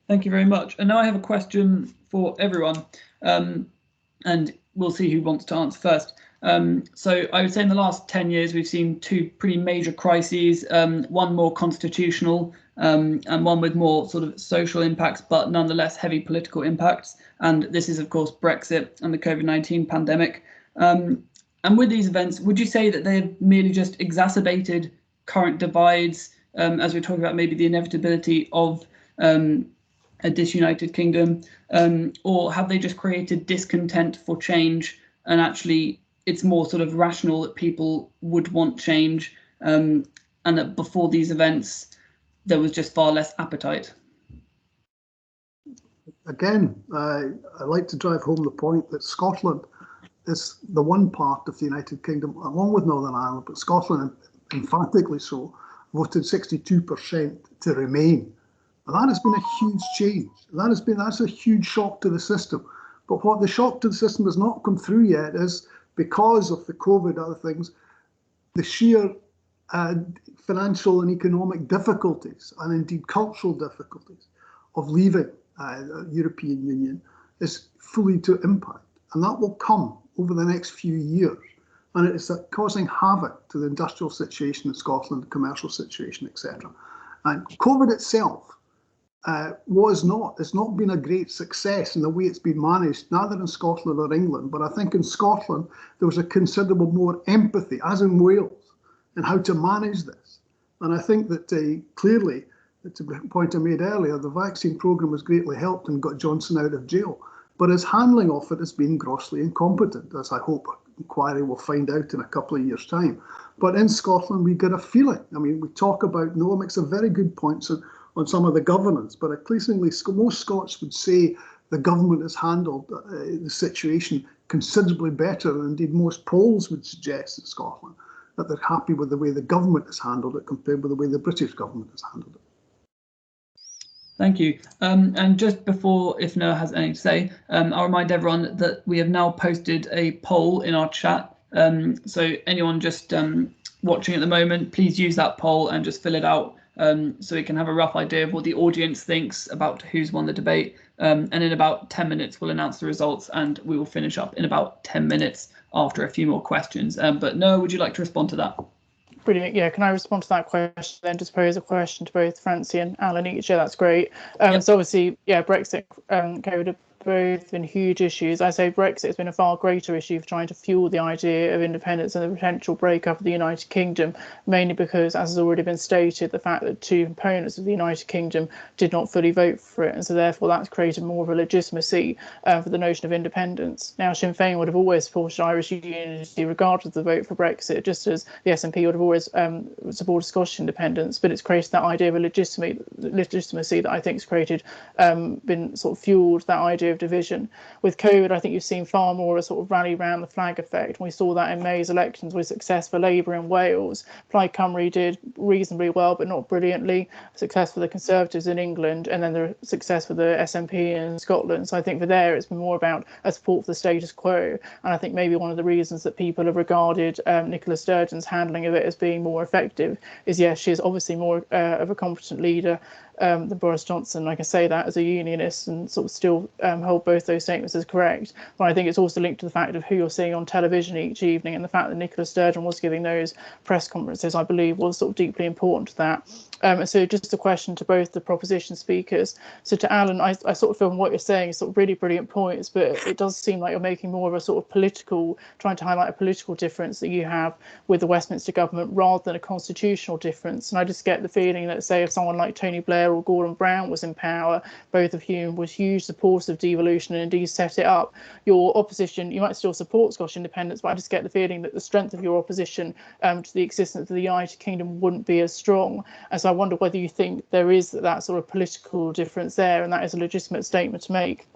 Thank you very much. And now I have a question for everyone, and we'll see who wants to answer first. So I would say in the last 10 years, we've seen two pretty major crises, one more constitutional and one with more sort of social impacts, but nonetheless heavy political impacts. And this is, of course, Brexit and the COVID-19 pandemic. And with these events, would you say that they have merely just exacerbated current divides, as we're talking about maybe the inevitability of a disunited kingdom, or have they just created discontent for change, and actually it's more sort of rational that people would want change, and that before these events there was just far less appetite? Again, I like to drive home the point that Scotland is the one part of the United Kingdom, along with Northern Ireland, but Scotland emphatically so, voted 62% to remain. That has been a huge change. That's a huge shock to the system. But what the shock to the system has not come through yet is, because of the COVID, other things, the sheer financial and economic difficulties, and indeed cultural difficulties, of leaving the European Union is fully to impact. And that will come over the next few years. And it is causing havoc to the industrial situation in Scotland, the commercial situation, etc. And COVID itself it's not been a great success in the way it's been managed, neither in Scotland or England, but I think in Scotland there was a considerable more empathy, as in Wales, in how to manage this. And I think that clearly, to the point I made earlier, the vaccine programme has greatly helped and got Johnson out of jail, but his handling of it has been grossly incompetent, as I hope inquiry will find out in a couple of years' time. But in Scotland, we get a feeling, I mean, we talk about, Noah makes a very good points on some of the governance, but increasingly most Scots would say the government has handled the situation considerably better, and indeed most polls would suggest in Scotland that they're happy with the way the government has handled it compared with the way the British government has handled it. Thank you. And just before, if Noah has anything to say, I'll remind everyone that we have now posted a poll in our chat. So anyone just watching at the moment, please use that poll and just fill it out, so we can have a rough idea of what the audience thinks about who's won the debate. And in about 10 minutes, we'll announce the results, and we will finish up in about 10 minutes after a few more questions. But Noah, would you like to respond to that? Brilliant. Yeah, can I respond to that question, then just pose a question to both Francie and Allan each? Yeah, that's great. Yep. So obviously, yeah, Brexit, COVID have both been huge issues. I say Brexit has been a far greater issue for trying to fuel the idea of independence and the potential breakup of the United Kingdom, mainly because, as has already been stated, the fact that two components of the United Kingdom did not fully vote for it, and so therefore that's created more of a legitimacy for the notion of independence. Now, Sinn Féin would have always supported Irish unity regardless of the vote for Brexit, just as the SNP would have always supported Scottish independence, but it's created that idea of a legitimacy that I think has created, been sort of fueled that idea of division. With COVID, I think you've seen far more a sort of rally around the flag effect. We saw that in May's elections with success for Labour in Wales. Plaid Cymru did reasonably well, but not brilliantly. Success for the Conservatives in England, and then the success for the SNP in Scotland. So I think for there, it's been more about a support for the status quo. And I think maybe one of the reasons that people have regarded Nicola Sturgeon's handling of it as being more effective is, yes, she is obviously more of a competent leader than Boris Johnson. I can say that as a unionist and sort of still hold both those statements as correct. But I think it's also linked to the fact of who you're seeing on television each evening, and the fact that Nicola Sturgeon was giving those press conferences, I believe, was sort of deeply important to that. So just a question to both the proposition speakers. So to Allan, I sort of feel what you're saying is sort of really brilliant points, but it does seem like you're making more of a sort of political, trying to highlight a political difference that you have with the Westminster government rather than a constitutional difference. And I just get the feeling that, say, if someone like Tony Blair or Gordon Brown was in power, both of whom was huge supporters of devolution and indeed set it up, your opposition, you might still support Scottish independence, but I just get the feeling that the strength of your opposition to the existence of the United Kingdom wouldn't be as strong. And so I wonder whether you think there is that sort of political difference there, and that is a legitimate statement to make.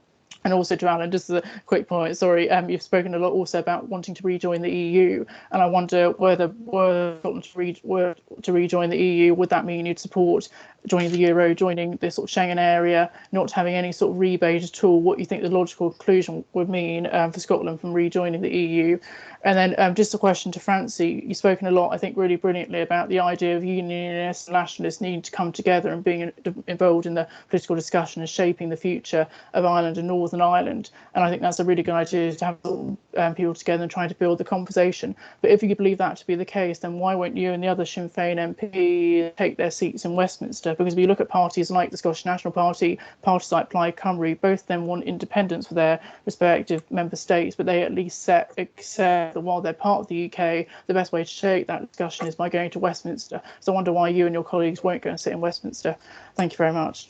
And also to Allan, just as a quick point, sorry, you've spoken a lot also about wanting to rejoin the EU, and I wonder whether were to rejoin the EU, would that mean you'd support joining the Euro, joining the sort of Schengen area, not having any sort of rebate at all? What you think the logical conclusion would mean for Scotland from rejoining the EU? And then just a question to Francie. You've spoken a lot, I think, really brilliantly about the idea of unionists and nationalists needing to come together and being involved in the political discussion and shaping the future of Ireland and Northern Ireland. And I think that's a really good idea to have people together and trying to build the conversation. But if you believe that to be the case, then why won't you and the other Sinn Féin MPs take their seats in Westminster? Because if you look at parties like the Scottish National Party, parties like Plaid Cymru, both of them want independence for their respective member states, but they at least accept that while they're part of the UK, the best way to shape that discussion is by going to Westminster. So I wonder why you and your colleagues won't go and sit in Westminster. Thank you very much.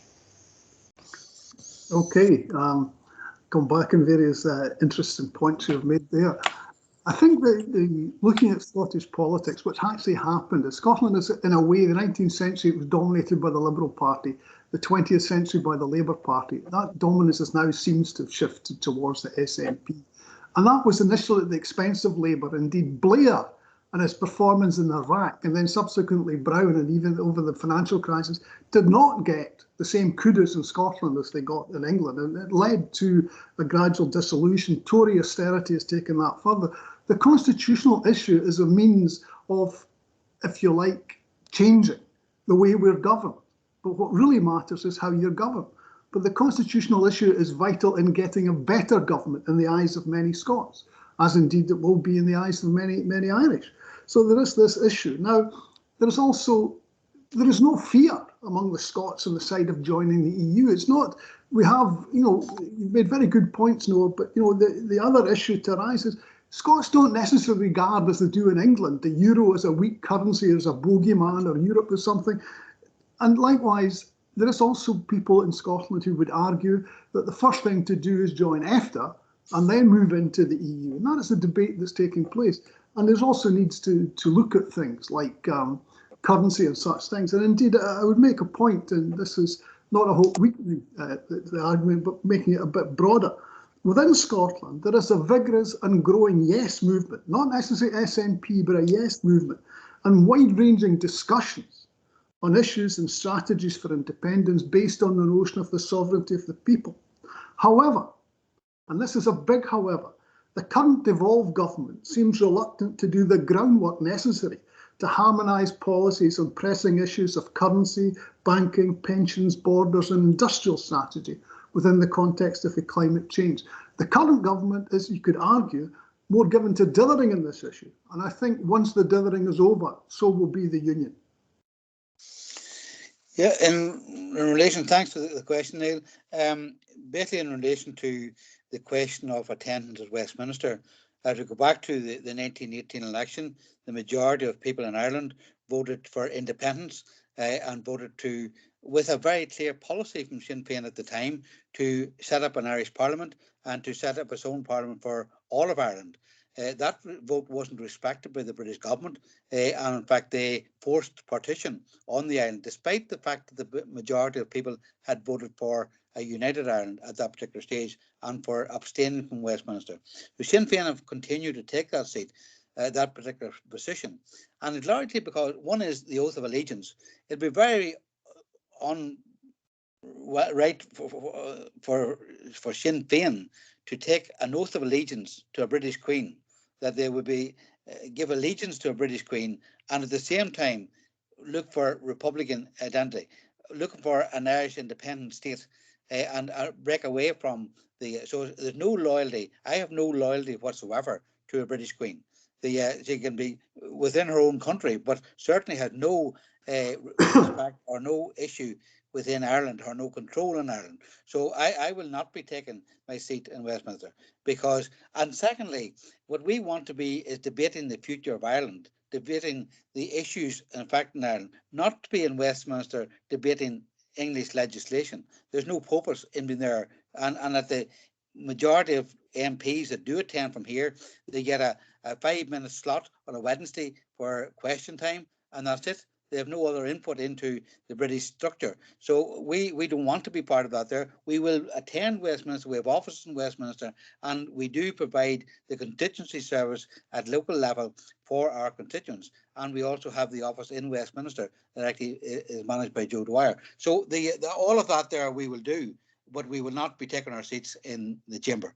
Okay, come back in various interesting points you've made there. I think that looking at Scottish politics, what's actually happened is Scotland is, in a way, the 19th century it was dominated by the Liberal Party, the 20th century by the Labour Party. That dominance now seems to have shifted towards the SNP. And that was initially at the expense of Labour. Indeed, Blair and his performance in Iraq, and then subsequently Brown, and even over the financial crisis, did not get the same kudos in Scotland as they got in England. And it led to a gradual dissolution. Tory austerity has taken that further. The constitutional issue is a means of, if you like, changing the way we're governed. But what really matters is how you're governed. But the constitutional issue is vital in getting a better government in the eyes of many Scots, as indeed it will be in the eyes of many Irish. So there is this issue. Now, there is no fear among the Scots on the side of joining the EU. It's not, we have, you've made very good points, Noah, but, the other issue to arise is Scots don't necessarily regard, as they do in England, the euro as a weak currency, as a bogeyman, or Europe as something. And likewise, there is also people in Scotland who would argue that the first thing to do is join EFTA and then move into the EU. And that is a debate that's taking place. And there's also needs to look at things like currency and such things. And indeed, I would make a point, and this is not a whole weakening the argument, but making it a bit broader. Within Scotland, there is a vigorous and growing yes movement, not necessarily SNP, but a yes movement, and wide-ranging discussions on issues and strategies for independence based on the notion of the sovereignty of the people. However, and this is a big however, the current devolved government seems reluctant to do the groundwork necessary to harmonise policies on pressing issues of currency, banking, pensions, borders and industrial strategy within the context of the climate change. The current government is, you could argue, more given to dithering in this issue. And I think once the dithering is over, so will be the union. Yeah, in relation, thanks for the question, Niall. Basically, in relation to the question of attendance at Westminster, to go back to the 1918 election, the majority of people in Ireland voted for independence and voted with a very clear policy from Sinn Féin at the time to set up an Irish Parliament and to set up its own Parliament for all of Ireland. That vote wasn't respected by the British government, and in fact they forced partition on the island, despite the fact that the majority of people had voted for a united Ireland at that particular stage and for abstaining from Westminster. So Sinn Féin have continued to take that seat, that particular position, and it's largely because one is the oath of allegiance. It'd be very right for Sinn Féin to take an oath of allegiance to a British Queen, that they would be give allegiance to a British Queen, and at the same time look for Republican identity, looking for an Irish independent state, and break away from so there's no loyalty. I have no loyalty whatsoever to a British Queen. She can be within her own country, but certainly has no respect or no issue within Ireland, or no control in Ireland. So I will not be taking my seat in Westminster because, and secondly, what we want to be is debating the future of Ireland, debating the issues, in fact, in Ireland, not to be in Westminster debating English legislation. There's no purpose in being there. And at the majority of MPs that do attend from here, they get a 5-minute slot on a Wednesday for question time, and that's it. They have no other input into the British structure. So we don't want to be part of that there. We will attend Westminster. We have offices in Westminster, and we do provide the constituency service at local level for our constituents. And we also have the office in Westminster that actually is managed by Joe Dwyer. So all of that there we will do, but we will not be taking our seats in the chamber.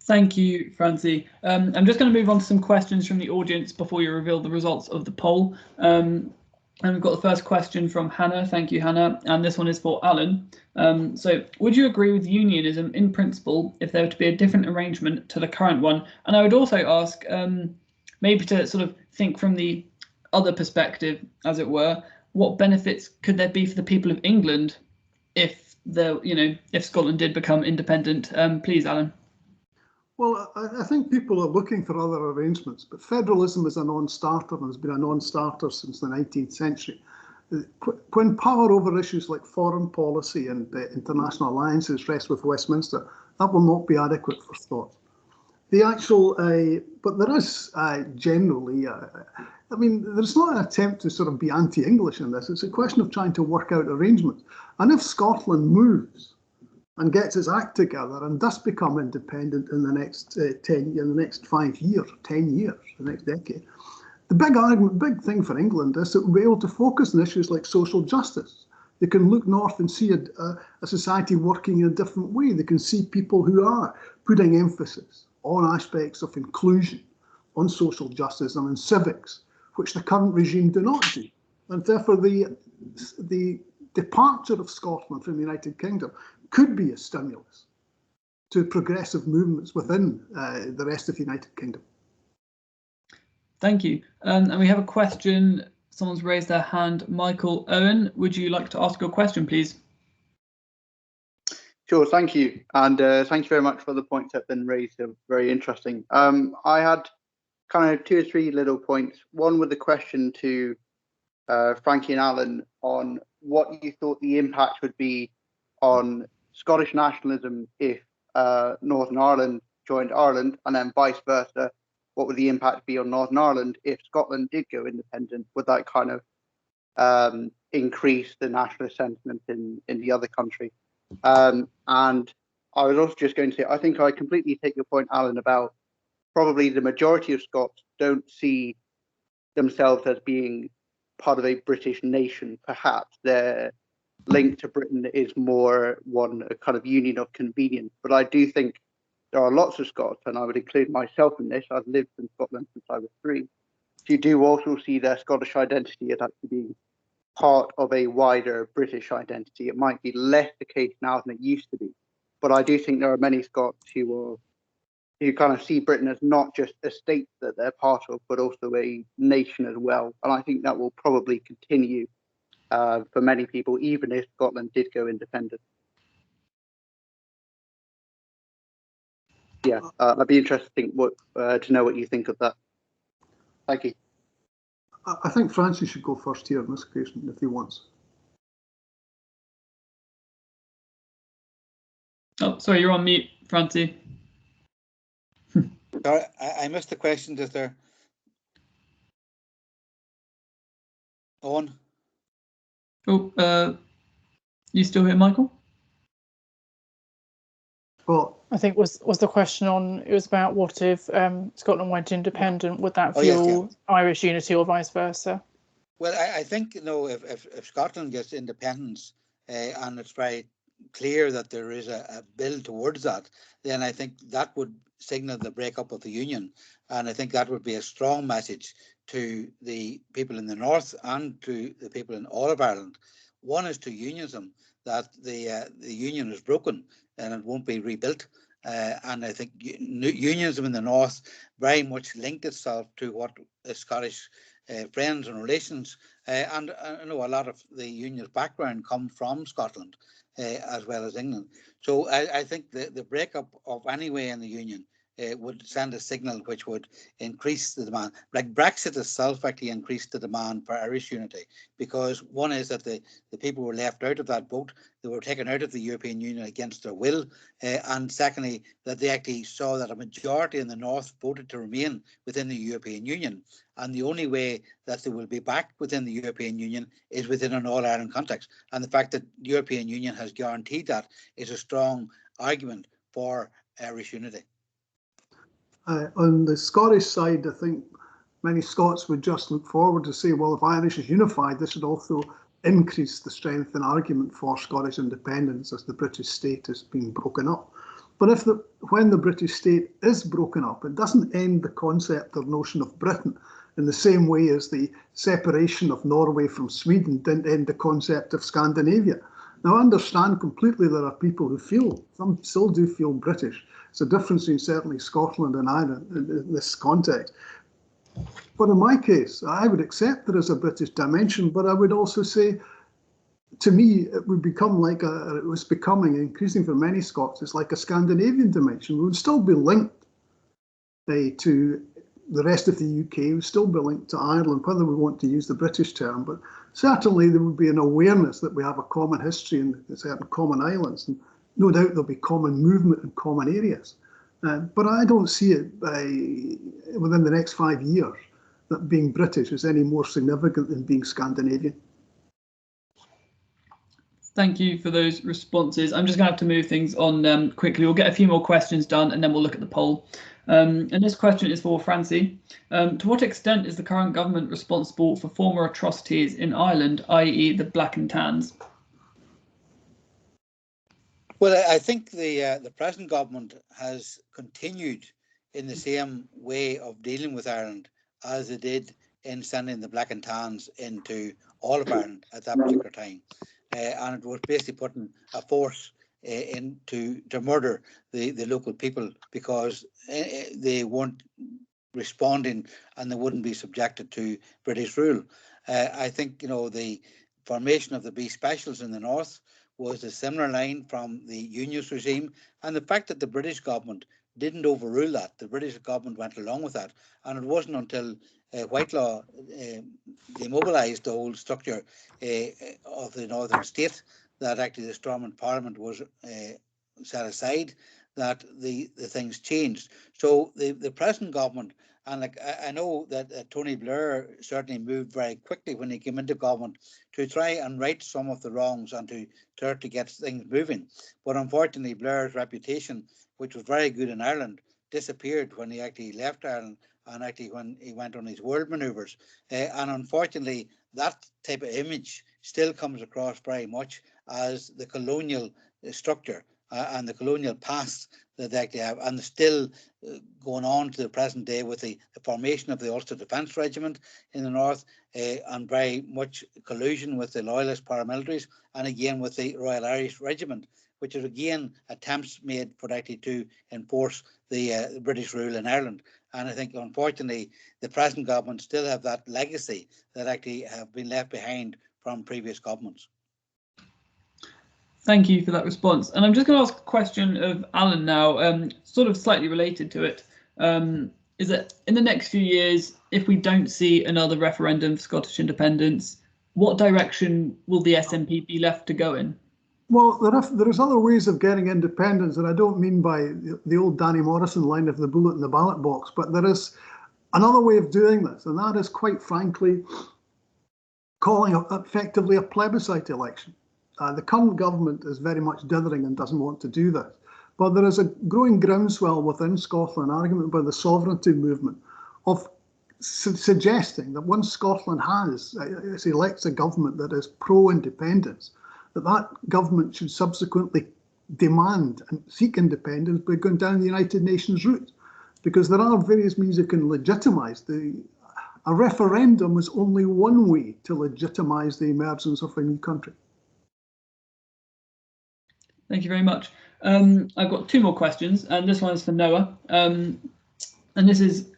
Thank you, Francie. I'm just going to move on to some questions from the audience before you reveal the results of the poll. And we've got the first question from Hannah. Thank you, Hannah. And this one is for Allan. So would you agree with unionism in principle if there were to be a different arrangement to the current one? And I would also ask, maybe to sort of think from the other perspective, as it were, what benefits could there be for the people of England if if Scotland did become independent? Please, Allan. Well, I think people are looking for other arrangements, but federalism is a non-starter and has been a non-starter since the 19th century. When power over issues like foreign policy and international alliances rests with Westminster, that will not be adequate for thought. The actual, but there is generally, I mean, there's not an attempt to sort of be anti-English in this. It's a question of trying to work out arrangements. And if Scotland moves and gets its act together and does become independent in the next 5 years, 10 years, the next decade, the big thing for England is that we'll be able to focus on issues like social justice. They can look north and see a society working in a different way. They can see people who are putting emphasis on aspects of inclusion, on social justice and on civics, which the current regime do not do. And therefore the departure of Scotland from the United Kingdom could be a stimulus to progressive movements within the rest of the United Kingdom. Thank you. And we have a question. Someone's raised their hand. Michael Owen, would you like to ask your question, please? Sure, thank you. And thank you very much for the points that have been raised. They're very interesting. I had kind of 2 or 3 little points. One with a question to Francie and Allan on what you thought the impact would be on Scottish nationalism if Northern Ireland joined Ireland, and then vice versa. What would the impact be on Northern Ireland if Scotland did go independent? Would that kind of increase the nationalist sentiment in the other country? And I was also just going to say, I think I completely take your point, Allan, about probably the majority of Scots don't see themselves as being part of a British nation. Perhaps their link to Britain is more a kind of union of convenience. But I do think there are lots of Scots, and I would include myself in this. I've lived in Scotland since I was 3. You do also see their Scottish identity as actually being part of a wider British identity. It might be less the case now than it used to be, but I do think there are many Scots who kind of see Britain as not just a state that they're part of, but also a nation as well. And I think that will probably continue for many people, even if Scotland did go independent. Yeah, I'd be interested to know what you think of that. Thank you. I think Francie should go first here in this occasion if he wants. Oh, sorry, you're on mute, Francie. Sorry, I missed the question just there. On. Oh, you still here, Michael? Well, I think was the question on, it was about what if Scotland went independent, would that fuel Irish unity or vice versa? Well, I think, if Scotland gets independence and it's very clear that there is a bill towards that, then I think that would signal the breakup of the Union. And I think that would be a strong message to the people in the North and to the people in all of Ireland. One is to unionism, that the Union is broken and it won't be rebuilt. And I think unionism in the North very much linked itself to what the Scottish friends and relations, and I know a lot of the Unionist background come from Scotland as well as England. So I think the breakup of any way in the Union would send a signal which would increase the demand. Like Brexit itself actually increased the demand for Irish unity, because one is that the people were left out of that boat, they were taken out of the European Union against their will, and secondly, that they actually saw that a majority in the North voted to remain within the European Union. And the only way that they will be back within the European Union is within an All-Ireland context. And the fact that the European Union has guaranteed that is a strong argument for Irish unity. On the Scottish side, I think many Scots would just look forward to say, well, if Irish is unified, this would also increase the strength and argument for Scottish independence as the British state is being broken up. But when the British state is broken up, it doesn't end the concept or notion of Britain in the same way as the separation of Norway from Sweden didn't end the concept of Scandinavia. Now, I understand completely there are people who some still do feel British. It's a difference between certainly Scotland and Ireland in this context. But in my case, I would accept there is a British dimension, but I would also say, to me, it would become like it was becoming, increasing for many Scots, it's like a Scandinavian dimension. We would still be linked to the rest of the UK, we would still be linked to Ireland, whether we want to use the British term, but certainly there would be an awareness that we have a common history and certain common islands, and no doubt there'll be common movement in common areas. But I don't see it within the next 5 years that being British is any more significant than being Scandinavian. Thank you for those responses. I'm just going to have to move things on quickly. We'll get a few more questions done and then we'll look at the poll. And this question is for Francie. To what extent is the current government responsible for former atrocities in Ireland, i.e. the Black and Tans? Well, I think the present government has continued in the same way of dealing with Ireland as they did in sending the Black and Tans into all of Ireland at that particular time. And it was basically putting a force to murder the local people because they weren't responding and they wouldn't be subjected to British rule. I think, the formation of the B Specials in the north was a similar line from the Unionist regime, and the fact that the British government didn't overrule that, the British government went along with that, and it wasn't until Whitelaw demobilised the whole structure of the northern state that actually the Stormont Parliament was set aside, that the things changed. So the present government, and I know that Tony Blair certainly moved very quickly when he came into government to try and right some of the wrongs and to try to get things moving. But unfortunately, Blair's reputation, which was very good in Ireland, disappeared when he actually left Ireland and actually when he went on his world manoeuvres. And unfortunately, that type of image still comes across very much as the colonial structure and the colonial past that they actually have, and still going on to the present day with the formation of the Ulster Defence Regiment in the north, and very much collusion with the Loyalist paramilitaries, and again with the Royal Irish Regiment, which is again attempts made for actually to enforce the British rule in Ireland. And I think, unfortunately, the present government still have that legacy that actually have been left behind from previous governments. Thank you for that response. And I'm just going to ask a question of Allan now, sort of slightly related to it. Is that in the next few years, if we don't see another referendum for Scottish independence, what direction will the SNP be left to go in? Well, there is other ways of getting independence, and I don't mean by the old Danny Morrison line of the bullet in the ballot box, but there is another way of doing this, and that is, quite frankly, calling effectively a plebiscite election. The current government is very much dithering and doesn't want to do this, but there is a growing groundswell within Scotland, argument by the sovereignty movement, of suggesting that once Scotland elects a government that is pro-independence, that government should subsequently demand and seek independence by going down the United Nations route, because there are various means you can legitimise a referendum is only one way to legitimise the emergence of a new country. Thank you very much. I've got two more questions, and this one is for Noah. And this is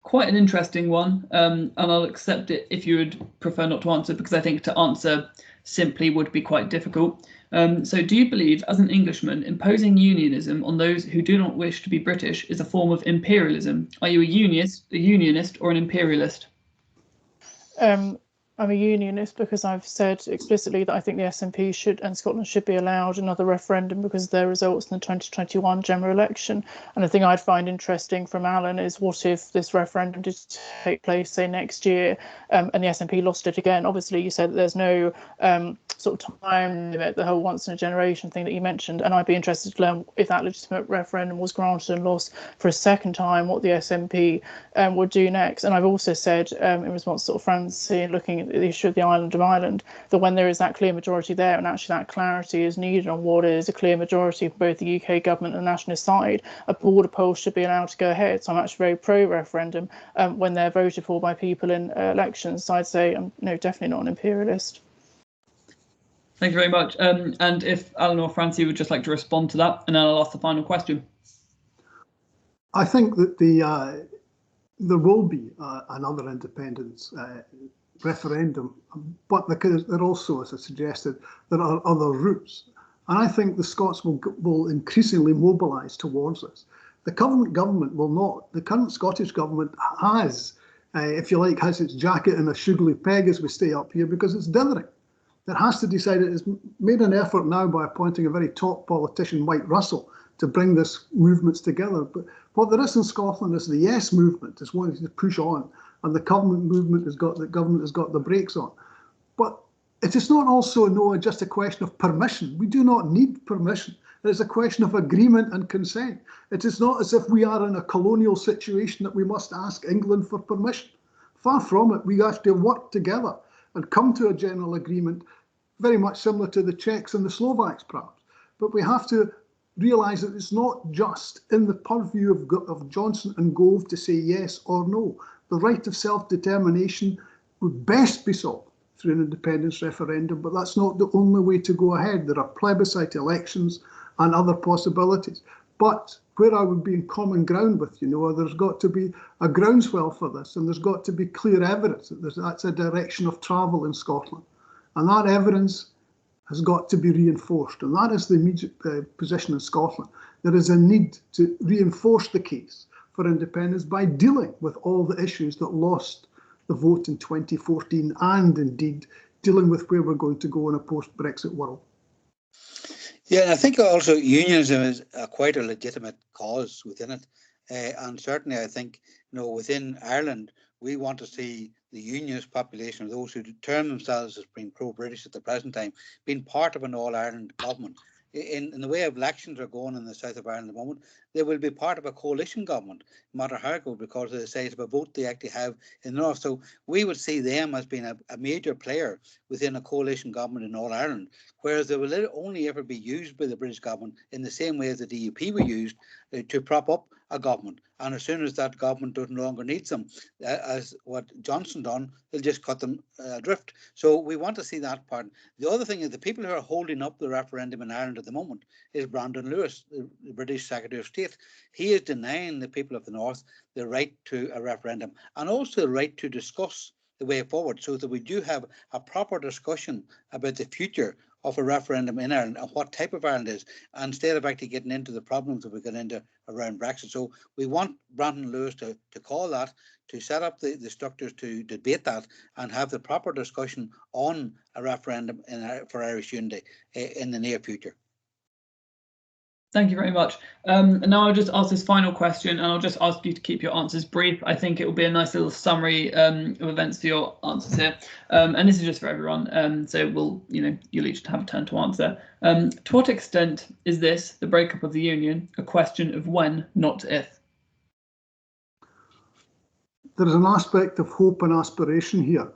quite an interesting one, and I'll accept it if you would prefer not to answer, because I think to answer simply would be quite difficult. So do you believe, as an Englishman, imposing unionism on those who do not wish to be British is a form of imperialism? Are you a unionist or an imperialist? I'm a unionist because I've said explicitly that I think the SNP should and Scotland should be allowed another referendum because of their results in the 2021 general election. And the thing I'd find interesting from Allan is what if this referendum did take place, say, next year, and the SNP lost it again? Obviously, you said that there's no sort of time limit, the whole once in a generation thing that you mentioned. And I'd be interested to learn if that legitimate referendum was granted and lost for a second time, what the SNP would do next. And I've also said in response to sort of Francie and looking at the issue of the island of Ireland, that when there is that clear majority there and actually that clarity is needed on what is a clear majority for both the UK government and the nationalist side, a border poll should be allowed to go ahead. So I'm actually very pro-referendum when they're voted for by people in elections. So I'd say I'm definitely not an imperialist. Thank you very much. And if Allan or Francie would just like to respond to that, and then I'll ask the final question. I think that there will be another independence referendum, but there also, as I suggested, there are other routes. And I think the Scots will increasingly mobilise towards this. The current government will not. The current Scottish government has, if you like, has its jacket in a sugary peg as we stay up here because it's dithering. It has to decide. It has made an effort now by appointing a very top politician, White Russell, to bring this movements together. But what there is in Scotland is the Yes movement is wanting to push on, and the government movement has got the brakes on. But it is not also just a question of permission. We do not need permission. It is a question of agreement and consent. It is not as if we are in a colonial situation that we must ask England for permission. Far from it. We have to work together and come to a general agreement, very much similar to the Czechs and the Slovaks, perhaps. But we have to realise that it's not just in the purview of Johnson and Gove to say yes or no. The right of self-determination would best be solved through an independence referendum, but that's not the only way to go ahead. There are plebiscite elections and other possibilities. But where I would be in common ground with, there's got to be a groundswell for this, and there's got to be clear evidence that that's a direction of travel in Scotland. And that evidence has got to be reinforced, and that is the immediate position in Scotland. There is a need to reinforce the case for independence by dealing with all the issues that lost the vote in 2014 and indeed dealing with where we're going to go in a post-Brexit world. Yeah, and I think also unionism is quite a legitimate cause within it. And certainly I think, within Ireland, we want to see the unionist population, of those who term themselves as being pro-British at the present time, being part of an all-Ireland government. In the way of elections are going in the south of Ireland at the moment, they will be part of a coalition government, no matter how it goes, because of the size of a vote they actually have in the north. So we would see them as being a major player within a coalition government in all Ireland, whereas they will only ever be used by the British government in the same way as the DUP were used to prop up a government. And as soon as that government no longer needs them, as what Johnson done, they'll just cut them adrift. So we want to see that part. The other thing is the people who are holding up the referendum in Ireland at the moment is Brandon Lewis, the British Secretary of State. He is denying the people of the North the right to a referendum and also the right to discuss the way forward, so that we do have a proper discussion about the future of a referendum in Ireland and what type of Ireland is, instead of actually getting into the problems that we get into around Brexit. So we want Brandon Lewis to call that, to set up the structures to debate that and have the proper discussion on a referendum for Irish unity in the near future. Thank you very much. And now I'll just ask this final question, and I'll just ask you to keep your answers brief. I think it will be a nice little summary of events for your answers here. And this is just for everyone. So you'll each have a turn to answer. To what extent is this, the breakup of the union, a question of when, not if? There is an aspect of hope and aspiration here.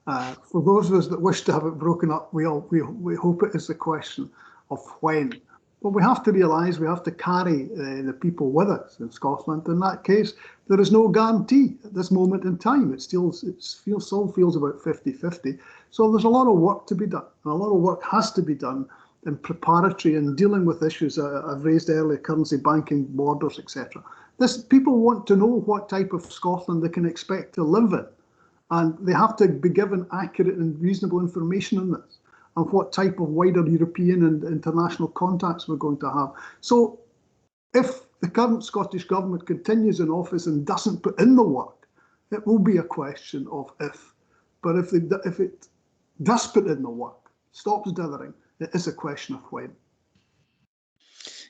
For those of us that wish to have it broken up, we hope it is a question of when. But we have to realise we have to carry the people with us in Scotland. In that case, there is no guarantee at this moment in time. It still feels about 50-50. So there's a lot of work to be done. And a lot of work has to be done in preparatory and dealing with issues I've raised earlier, currency, banking, borders, etc. People want to know what type of Scotland they can expect to live in. And they have to be given accurate and reasonable information on this. and what type of wider European and international contacts we're going to have. So if the current Scottish Government continues in office and doesn't put in the work, it will be a question of if. But if it does put in the work, stops dithering, it is a question of when.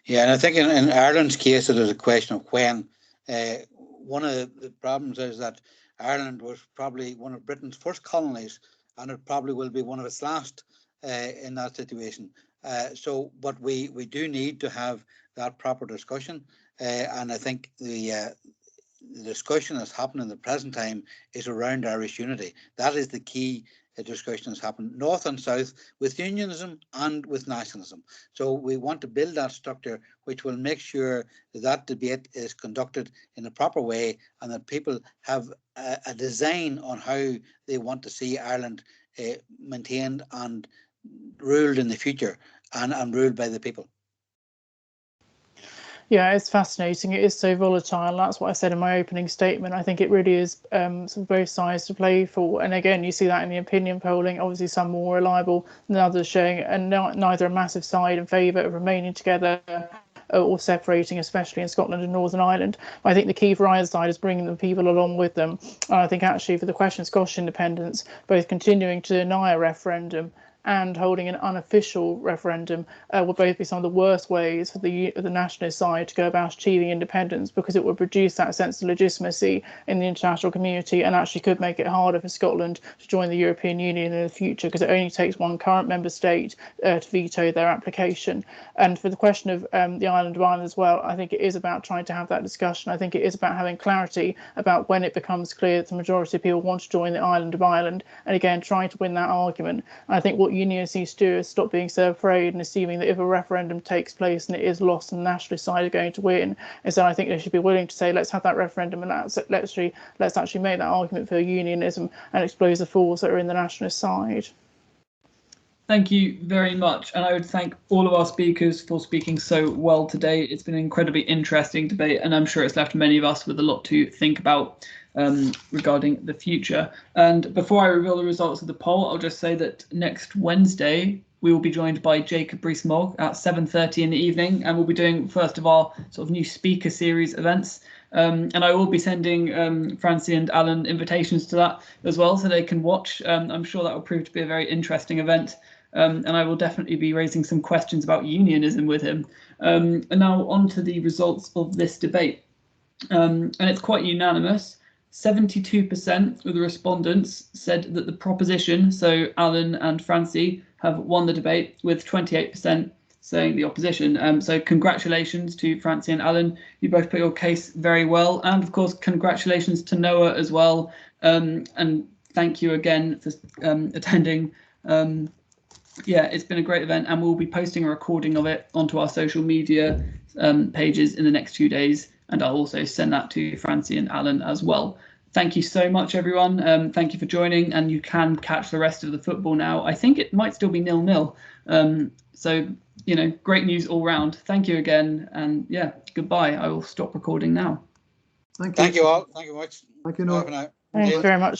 Yeah, and I think in Ireland's case, it is a question of when. One of the problems is that Ireland was probably one of Britain's first colonies, and it probably will be one of its last in that situation. But we do need to have that proper discussion, and I think the discussion that's happening in the present time is around Irish unity. That is the key discussion that's happened north and south with unionism and with nationalism. So we want to build that structure which will make sure that debate is conducted in a proper way and that people have a design on how they want to see Ireland maintained and ruled in the future and ruled by the people. Yeah, it's fascinating. It is so volatile. That's what I said in my opening statement. I think it really is sort of both sides to play for. And again, you see that in the opinion polling. Obviously, some more reliable than others showing and neither a massive side in favour of remaining together or separating, especially in Scotland and Northern Ireland. I think the key for either side is bringing the people along with them. And I think actually for the question of Scottish independence, both continuing to deny a referendum and holding an unofficial referendum would both be some of the worst ways for the nationalist side to go about achieving independence, because it would reduce that sense of legitimacy in the international community and actually could make it harder for Scotland to join the European Union in the future, because it only takes one current member state to veto their application. And for the question of the island of Ireland as well, I think it is about trying to have that discussion. I think it is about having clarity about when it becomes clear that the majority of people want to join the island of Ireland, and again trying to win that argument. And I think what unionists need to do is stop being so afraid and assuming that if a referendum takes place and it is lost and the nationalist side are going to win. Instead, I think they should be willing to say, let's have that referendum and let's actually make that argument for unionism and expose the flaws that are in the nationalist side. Thank you very much. And I would thank all of our speakers for speaking so well today. It's been an incredibly interesting debate, and I'm sure it's left many of us with a lot to think about regarding the future. And before I reveal the results of the poll, I'll just say that next Wednesday we will be joined by Jacob Rees-Mogg at 7:30 in the evening, and we'll be doing first of our sort of new speaker series events. And I will be sending Francie and Allan invitations to that as well, so they can watch. I'm sure that will prove to be a very interesting event. And I will definitely be raising some questions about unionism with him. And now on to the results of this debate. And it's quite unanimous. 72% of the respondents said that the proposition, so Allan and Francie, have won the debate, with 28% saying the opposition. So congratulations to Francie and Allan. You both put your case very well. And of course, congratulations to Noah as well. And thank you again for attending. Yeah, it's been a great event, and we'll be posting a recording of it onto our social media pages in the next few days, and I'll also send that to Francie and Allan as well. Thank you so much, everyone. Thank you for joining, and you can catch the rest of the football now. I think it might still be 0-0. So, you know, great news all round. Thank you again, and yeah, goodbye. I will stop recording now. Thank you. Thank you all. Thank you much. Thank you, Noah. Thank you very much.